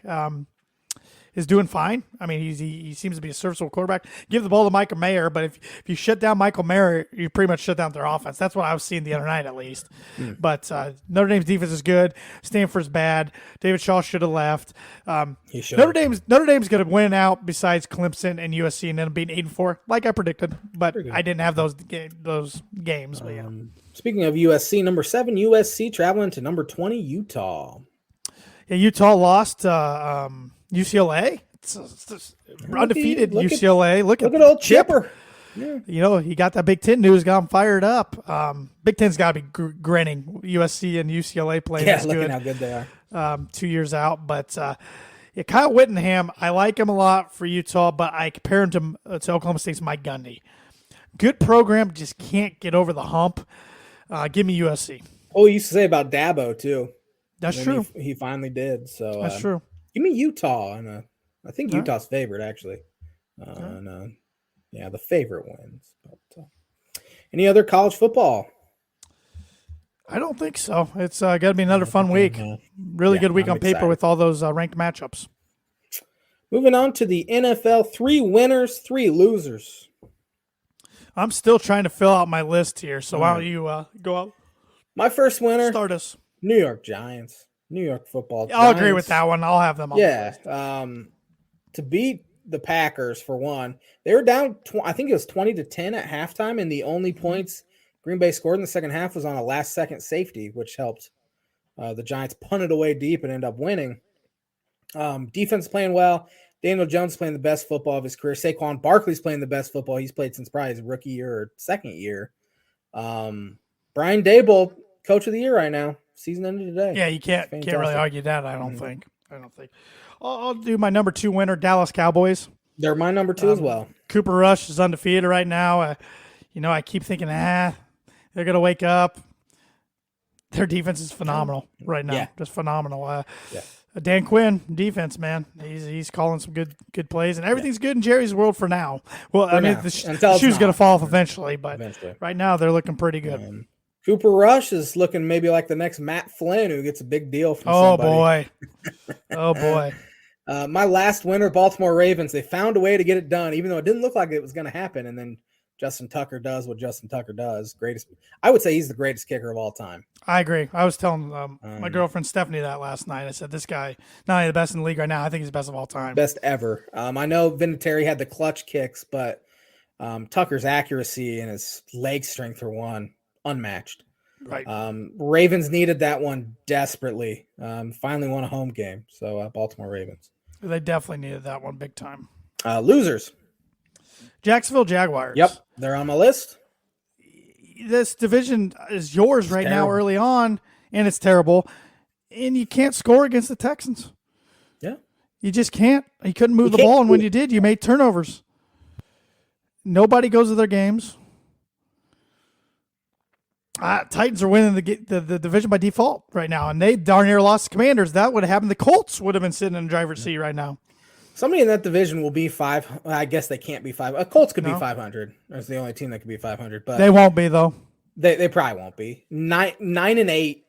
is doing fine. I mean, he seems to be a serviceable quarterback. Give the ball to Michael Mayer, but if you shut down Michael Mayer, you pretty much shut down their offense. That's what I was seeing the other night, at least. But Notre Dame's defense is good. Stanford's bad. David Shaw should have left. He should. Notre Dame's going to win out besides Clemson and USC and end up being 8-4, like I predicted. But I didn't have those games. But yeah. Speaking of USC, number 7 USC traveling to number 20 Utah. Yeah, Utah lost UCLA. It's undefeated UCLA. Look at old Chipper. Yeah. You know, he got that Big Ten news, got him fired up. Big Ten's got to be grinning. USC and UCLA playing this good. How good they are. 2 years out. But Kyle Whittingham, I like him a lot for Utah, but I compare him to Oklahoma State's Mike Gundy. Good program, just can't get over the hump. Give me USC. Oh, he used to say about Dabo, too. That's true. He finally did. So that's true. Give me Utah. And I think Utah's favorite, actually. The favorite wins. But, any other college football? I don't think so. It's got to be another fun week. Really good week on paper with all those ranked matchups. Moving on to the NFL, 3 winners, 3 losers. I'm still trying to fill out my list here, so why don't you go out? My first winner, start us. New York Giants, New York football. I'll agree with that one. I'll have them on the list. To beat the Packers for one. They were down, I think it was 20-10 at halftime, and the only points Green Bay scored in the second half was on a last-second safety, which helped the Giants punt it away deep and end up winning. Defense playing well. Daniel Jones playing the best football of his career. Saquon Barkley's playing the best football he's played since probably his rookie year or second year. Brian Daboll, coach of the year right now. Season ended today. Yeah, you can't really argue that. I don't think. I'll do my number 2 winner, Dallas Cowboys. They're my number 2 as well. Cooper Rush is undefeated right now. I keep thinking, they're gonna wake up. Their defense is phenomenal right now. Yeah. Just phenomenal. Dan Quinn, defense, man. He's calling some good plays, and everything's good in Jerry's world for now. Well, the shoe's going to fall off eventually, but right now they're looking pretty good. Cooper Rush is looking maybe like the next Matt Flynn, who gets a big deal from somebody. Oh, boy. My last winner, Baltimore Ravens. They found a way to get it done, even though it didn't look like it was going to happen, and then Justin Tucker does what Justin Tucker does. I would say he's the greatest kicker of all time. I agree. I was telling my girlfriend Stephanie that last night. I said, this guy, not only the best in the league right now, I think he's the best of all time. Best ever. I know Vinatieri had the clutch kicks, but Tucker's accuracy and his leg strength were unmatched. Right. Ravens needed that one desperately. Finally won a home game. So Baltimore Ravens. They definitely needed that one big time. Losers. Jacksonville Jaguars. Yep, they're on my list. This division is yours right now early on, and it's terrible. And you can't score against the Texans. Yeah. You just can't. You couldn't move the ball, and when you did, you made turnovers. Nobody goes to their games. Titans are winning the division by default right now, and they darn near lost the Commanders. That would have happened. The Colts would have been sitting in the driver's seat right now. Somebody in that division will be 5. I guess they can't be 5. Colts could be 500. That's the only team that could be 500. But they won't be, though. They probably won't be. 9-8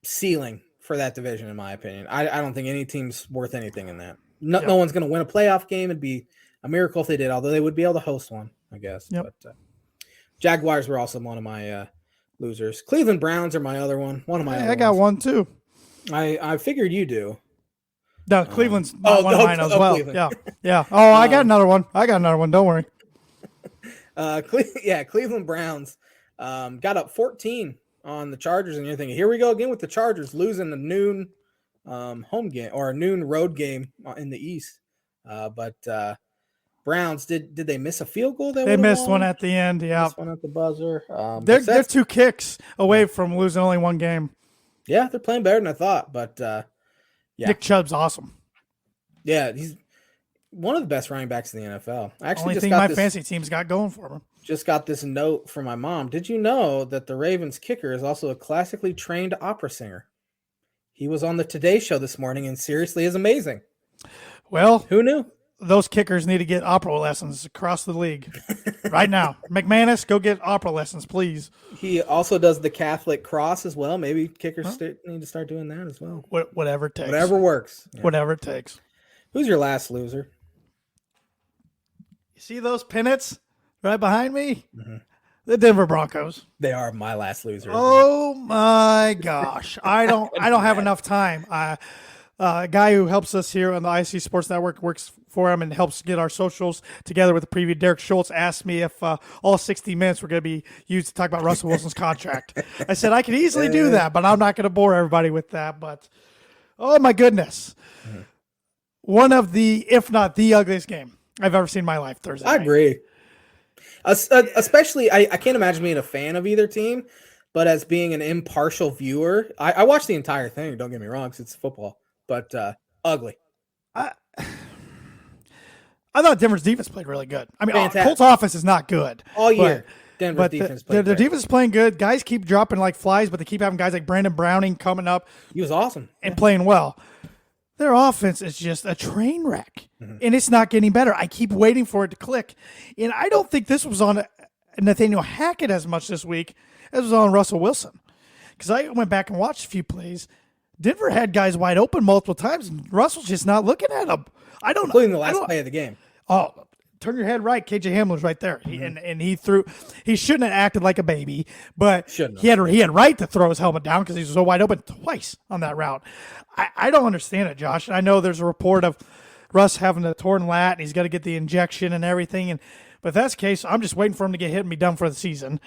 ceiling for that division, in my opinion. I don't think any team's worth anything in that. No one's going to win a playoff game. It'd be a miracle if they did, although they would be able to host one, I guess. Yep. But Jaguars were also one of my losers. Cleveland Browns are my other one. One of my other I got ones. One, too. I figured you do. No, Cleveland's one of mine as well. Cleveland. Yeah. Oh, I got another one. Don't worry. Cleveland Browns got up 14 on the Chargers, and you're thinking, here we go again with the Chargers losing a noon home game or a noon road game in the East. But Browns, did they miss a field goal? They missed one at the end. Yeah, missed one at the buzzer. They're 2 kicks away from losing only one game. Yeah, they're playing better than I thought, but. Yeah. Nick Chubb's awesome. Yeah, he's one of the best running backs in the NFL. Only thing my fantasy team's got going for him. Just got this note from my mom. Did you know that the Ravens kicker is also a classically trained opera singer? He was on the Today Show this morning and seriously is amazing. Well, who knew? Those kickers need to get opera lessons across the league right now. McManus, go get opera lessons, please. He also does the Catholic cross as well. Maybe kickers need to start doing that as well. Whatever it takes. Whatever works. Yeah. Whatever it takes. Who's your last loser? You see those pennants right behind me? Mm-hmm. The Denver Broncos. They are my last loser. Oh my gosh. I don't have enough time. A guy who helps us here on the IC Sports Network works for him and helps get our socials together with the preview. Derek Schultz asked me if all 60 minutes were going to be used to talk about Russell Wilson's contract. I said I could easily do that, but I'm not going to bore everybody with that. But, oh, my goodness. Mm-hmm. One of the, if not the ugliest game I've ever seen in my life Thursday night. I agree. Especially, I can't imagine being a fan of either team, but as being an impartial viewer, I watched the entire thing, don't get me wrong, because it's football. But ugly. I thought Denver's defense played really good. I mean, Colts offense is not good all year. Denver's defense played their defense is playing good. Guys keep dropping like flies, but they keep having guys like Brandon Browning coming up. He was awesome and playing well. Their offense is just a train wreck, and it's not getting better. I keep waiting for it to click, and I don't think this was on Nathaniel Hackett as much this week as it was on Russell Wilson, because I went back and watched a few plays. Denver had guys wide open multiple times, and Russell's just not looking at them. Including the last play of the game. Oh, turn your head right. KJ Hamler's right there. And he threw. He shouldn't have acted like a baby, but he had right to throw his helmet down because he was so wide open twice on that route. I don't understand it, Josh. I know there's a report of Russ having a torn lat, and he's got to get the injection and everything. But if that's the case, I'm just waiting for him to get hit and be done for the season.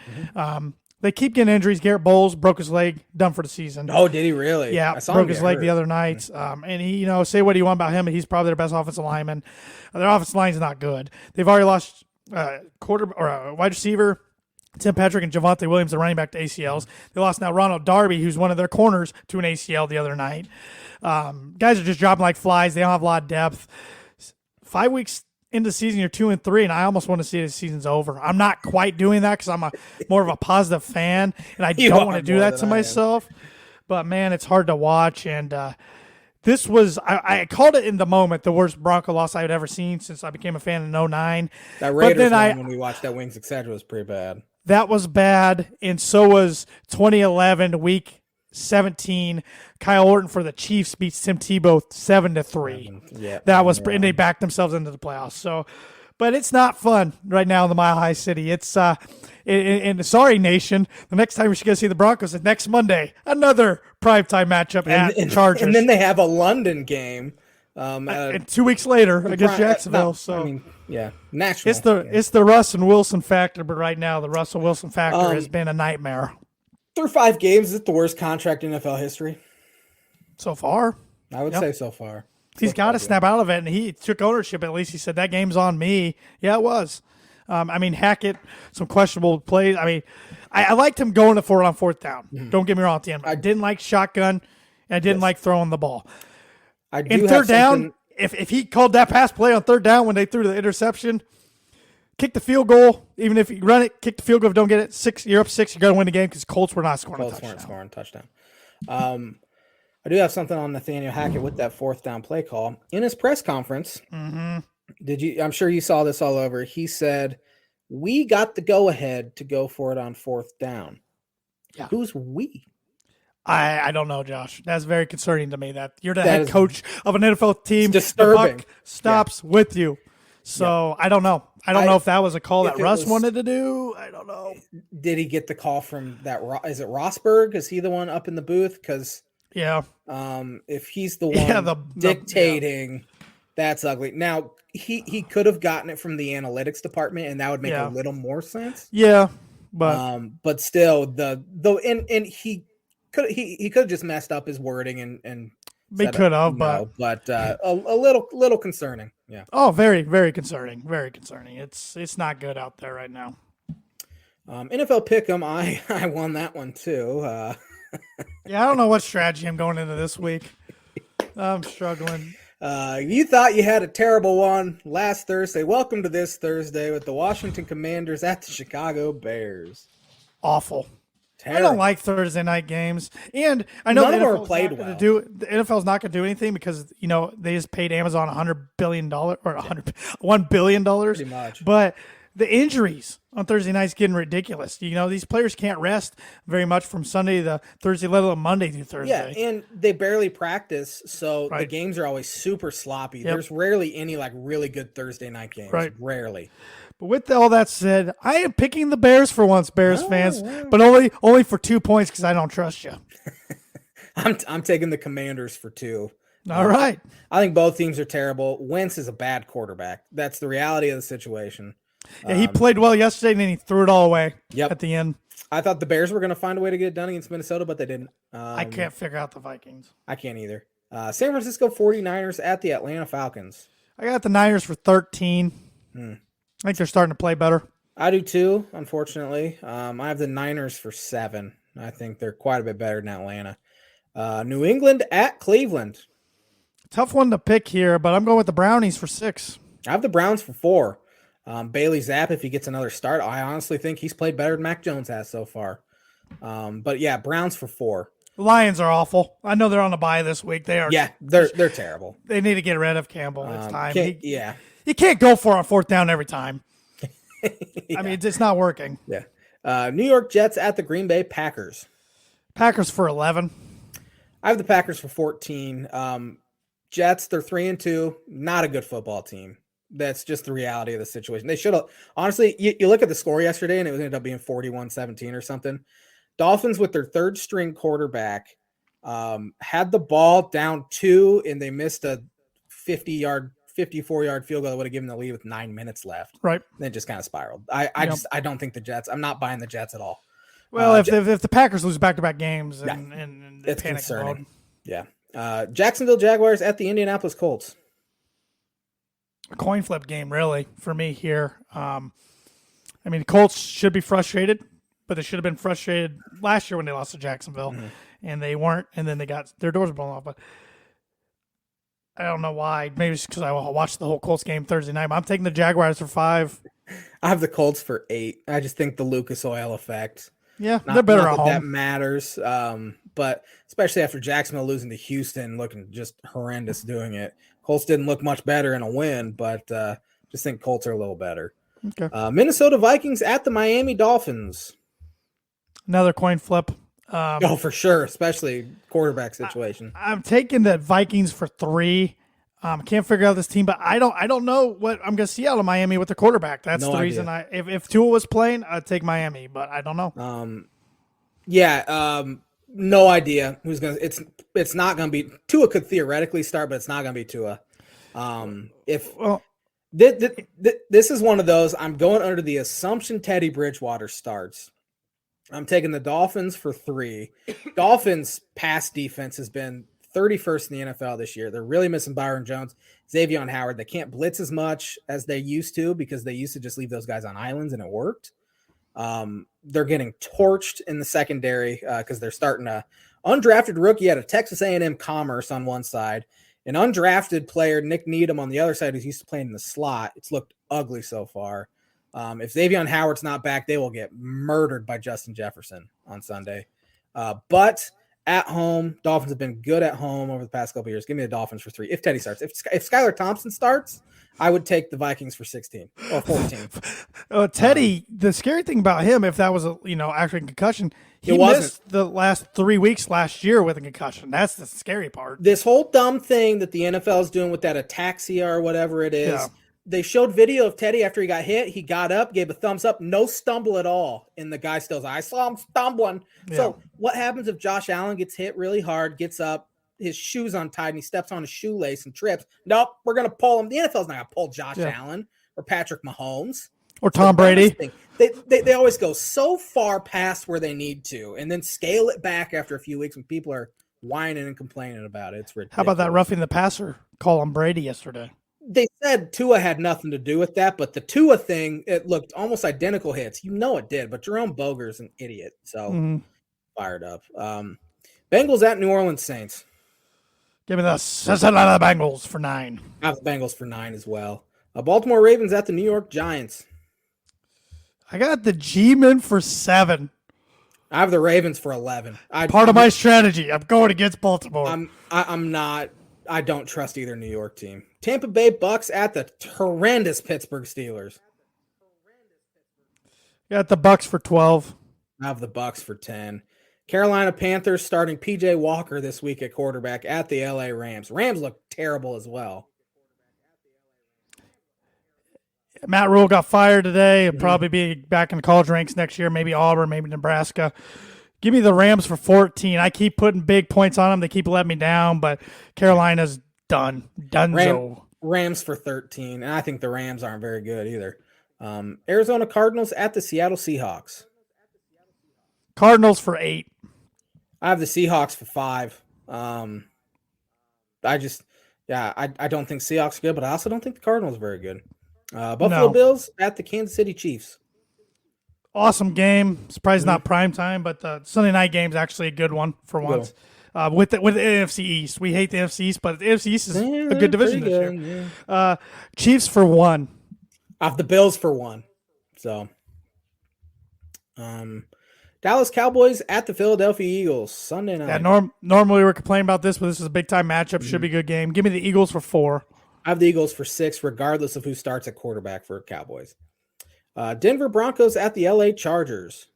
They keep getting injuries. Garrett Bowles broke his leg, done for the season. Oh, did he really? Yeah, broke his leg the other night. And he, say what you want about him, but he's probably their best offensive lineman. Their offensive line's not good. They've already lost wide receiver Tim Patrick and Javonte Williams, the running back, to ACLs. They lost now Ronald Darby, who's one of their corners, to an ACL the other night. Guys are just dropping like flies. They don't have a lot of depth. 5 weeks into the season, you're 2-3, and I almost want to see the season's over. I'm not quite doing that because I'm more of a positive fan, and I don't want to do that to myself. But, man, it's hard to watch. And this was, I called it in the moment, the worst Bronco loss I had ever seen since I became a fan in 2009. That Raiders one when we watched that Wings, etc. was pretty bad. That was bad, and so was 2011, week 17. Kyle Orton for the Chiefs beats Tim Tebow 7-3. Yeah, that was, and they backed themselves into the playoffs. So, but it's not fun right now in the Mile High City. It's in the sorry nation. The next time we should go see the Broncos is next Monday. Another primetime matchup at Chargers, and then they have a London game. And 2 weeks later against Jacksonville. national. It's the Russ and Wilson factor, but right now the Russell Wilson factor has been a nightmare. Through 5 games, is it the worst contract in NFL history? So far. I would say so far. He's got to snap out of it, and he took ownership. At least he said, that game's on me. Yeah, it was. Hackett, some questionable plays. I liked him going for it on 4th down. Mm-hmm. Don't get me wrong at the end. I didn't like shotgun, and I didn't like throwing the ball. In 3rd down, if he called that pass play on 3rd down when they threw the interception, kick the field goal. Even if you run it, kick the field goal. If you don't get it, 6, you're up 6. You're going to win the game because Colts were not scoring a touchdown. Colts weren't scoring a touchdown. I do have something on Nathaniel Hackett with that 4th down play call. In his press conference, I'm sure you saw this all over. He said, we got the go-ahead to go for it on 4th down. Yeah. Who's we? I don't know, Josh. That's very concerning to me that you're the head coach of an NFL team. It's disturbing. The buck stops with you. So I don't know. I don't know if that was a call that Russ wanted to do. I don't know. Did he get the call from that? Is it Rosberg? Is he the one up in the booth? Because if he's the one dictating, that's ugly. Now he could have gotten it from the analytics department, and that would make a little more sense. Yeah, but still, he could have just messed up his wording and he could have, but a little concerning. Yeah. Oh, very, very concerning. Very concerning. It's not good out there right now. NFL Pick'em, I won that one too. Yeah, I don't know what strategy I'm going into this week. I'm struggling. You thought you had a terrible one last Thursday. Welcome to this Thursday with the Washington Commanders at the Chicago Bears. Awful. Terrible. I don't like Thursday night games, and I know the NFL's not going to do anything because they just paid Amazon $100 billion or $1 billion. Pretty much. But the injuries on Thursday nights getting ridiculous. These players can't rest very much from Sunday to Thursday, let alone Monday through Thursday. Yeah, and they barely practice, so the games are always super sloppy. Yep. There's rarely any really good Thursday night games. Right. Rarely. But with all that said, I am picking the Bears for once, Bears fans, but only for 2 points because I don't trust you. I'm taking the Commanders for 2. All right. I think both teams are terrible. Wentz is a bad quarterback. That's the reality of the situation. Yeah, he played well yesterday, and then he threw it all away at the end. I thought the Bears were going to find a way to get it done against Minnesota, but they didn't. I can't figure out the Vikings. I can't either. San Francisco 49ers at the Atlanta Falcons. I got the Niners for 13. I think they're starting to play better. I do too, unfortunately. I have the Niners for 7. I think they're quite a bit better than Atlanta. New England at Cleveland. Tough one to pick here, but I'm going with the Brownies for 6. I have the Browns for 4. Bailey Zapp, if he gets another start, I honestly think he's played better than Mac Jones has so far. But yeah, Browns for 4. The Lions are awful. I know they're on a bye this week. They are. Yeah, they're terrible. They need to get rid of Campbell. It's time. You can't go for it on 4th down every time. I mean, it's not working. Yeah. New York Jets at the Green Bay Packers. Packers for 11. I have the Packers for 14. Jets, they're 3-2. Not a good football team. That's just the reality of the situation. They should have, honestly, you look at the score yesterday and it ended up being 41-17 or something. Dolphins with their 3rd string quarterback had the ball down 2 and they missed a 50-yard 54-yard field goal that would have given the lead with 9 minutes left. Right. And it just kind of spiraled. I don't think the Jets. I'm not buying the Jets at all. Well, if the Packers lose back-to-back games, and it's panic concerning. mode. Yeah. Jacksonville Jaguars at the Indianapolis Colts. A coin flip game, really, for me here. The Colts should be frustrated, but they should have been frustrated last year when they lost to Jacksonville, and they weren't, and then they got their doors blown off. But I don't know why. Maybe it's because I watched the whole Colts game Thursday night. But I'm taking the Jaguars for 5. I have the Colts for 8. I just think the Lucas Oil effect. Yeah, they're better at home. That matters, but especially after Jacksonville losing to Houston, looking just horrendous doing it. Colts didn't look much better in a win, but just think Colts are a little better. Okay. Minnesota Vikings at the Miami Dolphins. Another coin flip. For sure, especially quarterback situation. I'm taking the Vikings for 3. Can't figure out this team, but I don't know what I'm going to see out of Miami with the quarterback. That's the reason if Tua was playing, I'd take Miami, but I don't know. No idea who's going to. It's not going to be Tua. Could theoretically start, but it's not going to be Tua. This is one of those, I'm going under the assumption Teddy Bridgewater starts. I'm taking the Dolphins for 3. Dolphins pass defense has been 31st in the NFL this year. They're really missing Byron Jones, Xavier Howard. They can't blitz as much as they used to because they used to just leave those guys on islands and it worked. They're getting torched in the secondary because they're starting a undrafted rookie out of Texas A&M Commerce on one side, an undrafted player, Nick Needham, on the other side, who's used to playing in the slot. It's looked ugly so far. If Xavier Howard's not back, they will get murdered by Justin Jefferson on Sunday. But at home, Dolphins have been good at home over the past couple of years. Give me the Dolphins for 3. If Teddy starts, if Skylar Thompson starts, I would take the Vikings for 16 or 14. Teddy, the scary thing about him, if that was actually a concussion, he missed the last 3 weeks last year with a concussion. That's the scary part. This whole dumb thing that the NFL is doing with that ataxia or whatever it is. Yeah. They showed video of Teddy after he got hit. He got up, gave a thumbs up, no stumble at all. And the guy still, I saw him stumbling. Yeah. So what happens if Josh Allen gets hit really hard, gets up, his shoes untied, and he steps on his shoelace and trips? Nope, we're going to pull him. The NFL's not going to pull Josh Allen or Patrick Mahomes. Or Tom Brady. They always go so far past where they need to and then scale it back after a few weeks when people are whining and complaining about it. It's ridiculous. How about that roughing the passer call on Brady yesterday? They said Tua had nothing to do with that, but the Tua thing, it looked almost identical hits. It did, but Jerome Boger's an idiot. So fired up. Bengals at New Orleans Saints. Give me the Bengals for 9. I have the Bengals for 9 as well. Baltimore Ravens at the New York Giants. I got the G-Men for 7. I have the Ravens for 11. Part of my strategy. I'm going against Baltimore. I'm not. I don't trust either New York team. Tampa Bay Bucks at the horrendous Pittsburgh Steelers. Got the Bucks for 12. I have the Bucks for 10. Carolina Panthers starting P.J. Walker this week at quarterback at the L.A. Rams. Rams look terrible as well. Matt Rule got fired today. He'll probably be back in the college ranks next year. Maybe Auburn, maybe Nebraska. Give me the Rams for 14. I keep putting big points on them. They keep letting me down, but Carolina's done. Dunzo. Rams for 13, and I think the Rams aren't very good either. Arizona Cardinals at the Seattle Seahawks. Cardinals for 8. I have the Seahawks for 5. I don't think Seahawks are good, but I also don't think the Cardinals are very good. Buffalo Bills at the Kansas City Chiefs. Awesome game. Surprised not prime time, but the Sunday night game is actually a good one for once. With the NFC East. We hate the NFC East, but the NFC East is a good division this year. Yeah. Chiefs for 1. I have the Bills for 1. So, Dallas Cowboys at the Philadelphia Eagles Sunday night. Yeah, normally we're complaining about this, but this is a big time matchup. Should be a good game. Give me the Eagles for 4. I have the Eagles for 6, regardless of who starts at quarterback for Cowboys. Denver Broncos at the LA Chargers.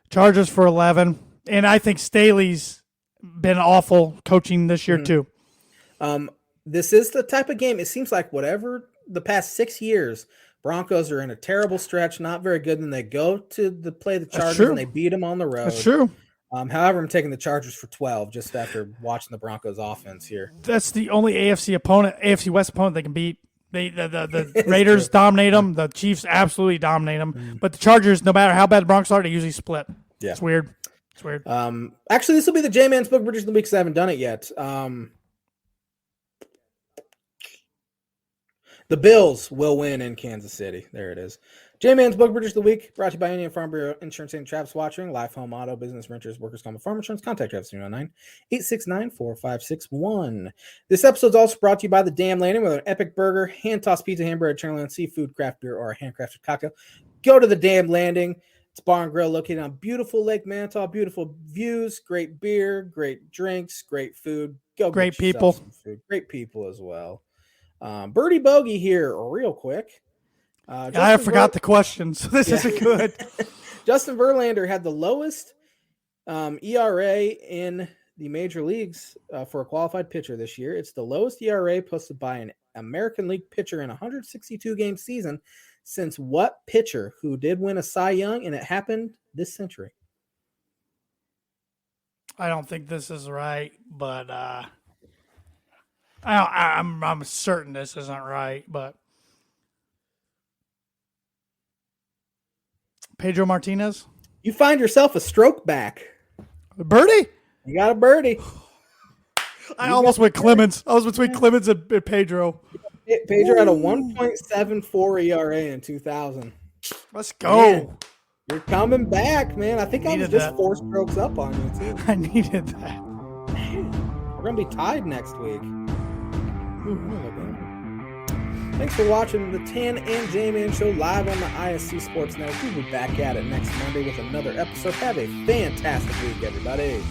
Chargers for 11. And I think Staley's been awful coaching this year too. This is the type of game, it seems like whatever the past 6 years, Broncos are in a terrible stretch, not very good, and they go to play the Chargers and they beat them on the road. That's true. However, I'm taking the Chargers for 12 just after watching the Broncos offense here. That's the only AFC West opponent they can beat The Raiders dominate them. The Chiefs absolutely dominate them. But the Chargers, no matter how bad the Broncos are, they usually split. Yeah. It's weird. Actually, this will be the J-Man's Book Bridges of the Week because I haven't done it yet. The Bills will win in Kansas City. There it is. J-Man's Book Bridges of the Week, brought to you by Indian Farm Bureau Insurance and Travis Watching, Life, Home, Auto, Business, Renters, Workers' Comp, Farm Insurance. Contact Travis 309-869-4561. This episode is also brought to you by The Damn Landing, with an epic burger, hand-tossed pizza, hamburger, Channel seafood, craft beer, or a handcrafted cocktail. Go to The Damn Landing. It's bar and grill located on beautiful Lake Manitou, beautiful views, great beer, great drinks, great food. Go Great get yourself people. some food. Great people as well. Birdie Bogey here real quick. I forgot the questions. So this isn't good. Justin Verlander had the lowest ERA in the major leagues for a qualified pitcher this year. It's the lowest ERA posted by an American League pitcher in a 162-game season since what pitcher who did win a Cy Young, and it happened this century? I don't think this is right, but I'm certain this isn't right, but Pedro Martinez? You find yourself a stroke back. Birdie? You got a birdie. I almost went Clemens. I was between Clemens and Pedro. Pedro had a 1.74 ERA in 2000. Let's go. Man, you're coming back, man. I think I was just that. 4 strokes up on you, too. I needed that. We're going to be tied next week. Thanks for watching the Tan and J-Man Show live on the ISC Sports Network. We'll be back at it next Monday with another episode. Have a fantastic week, everybody.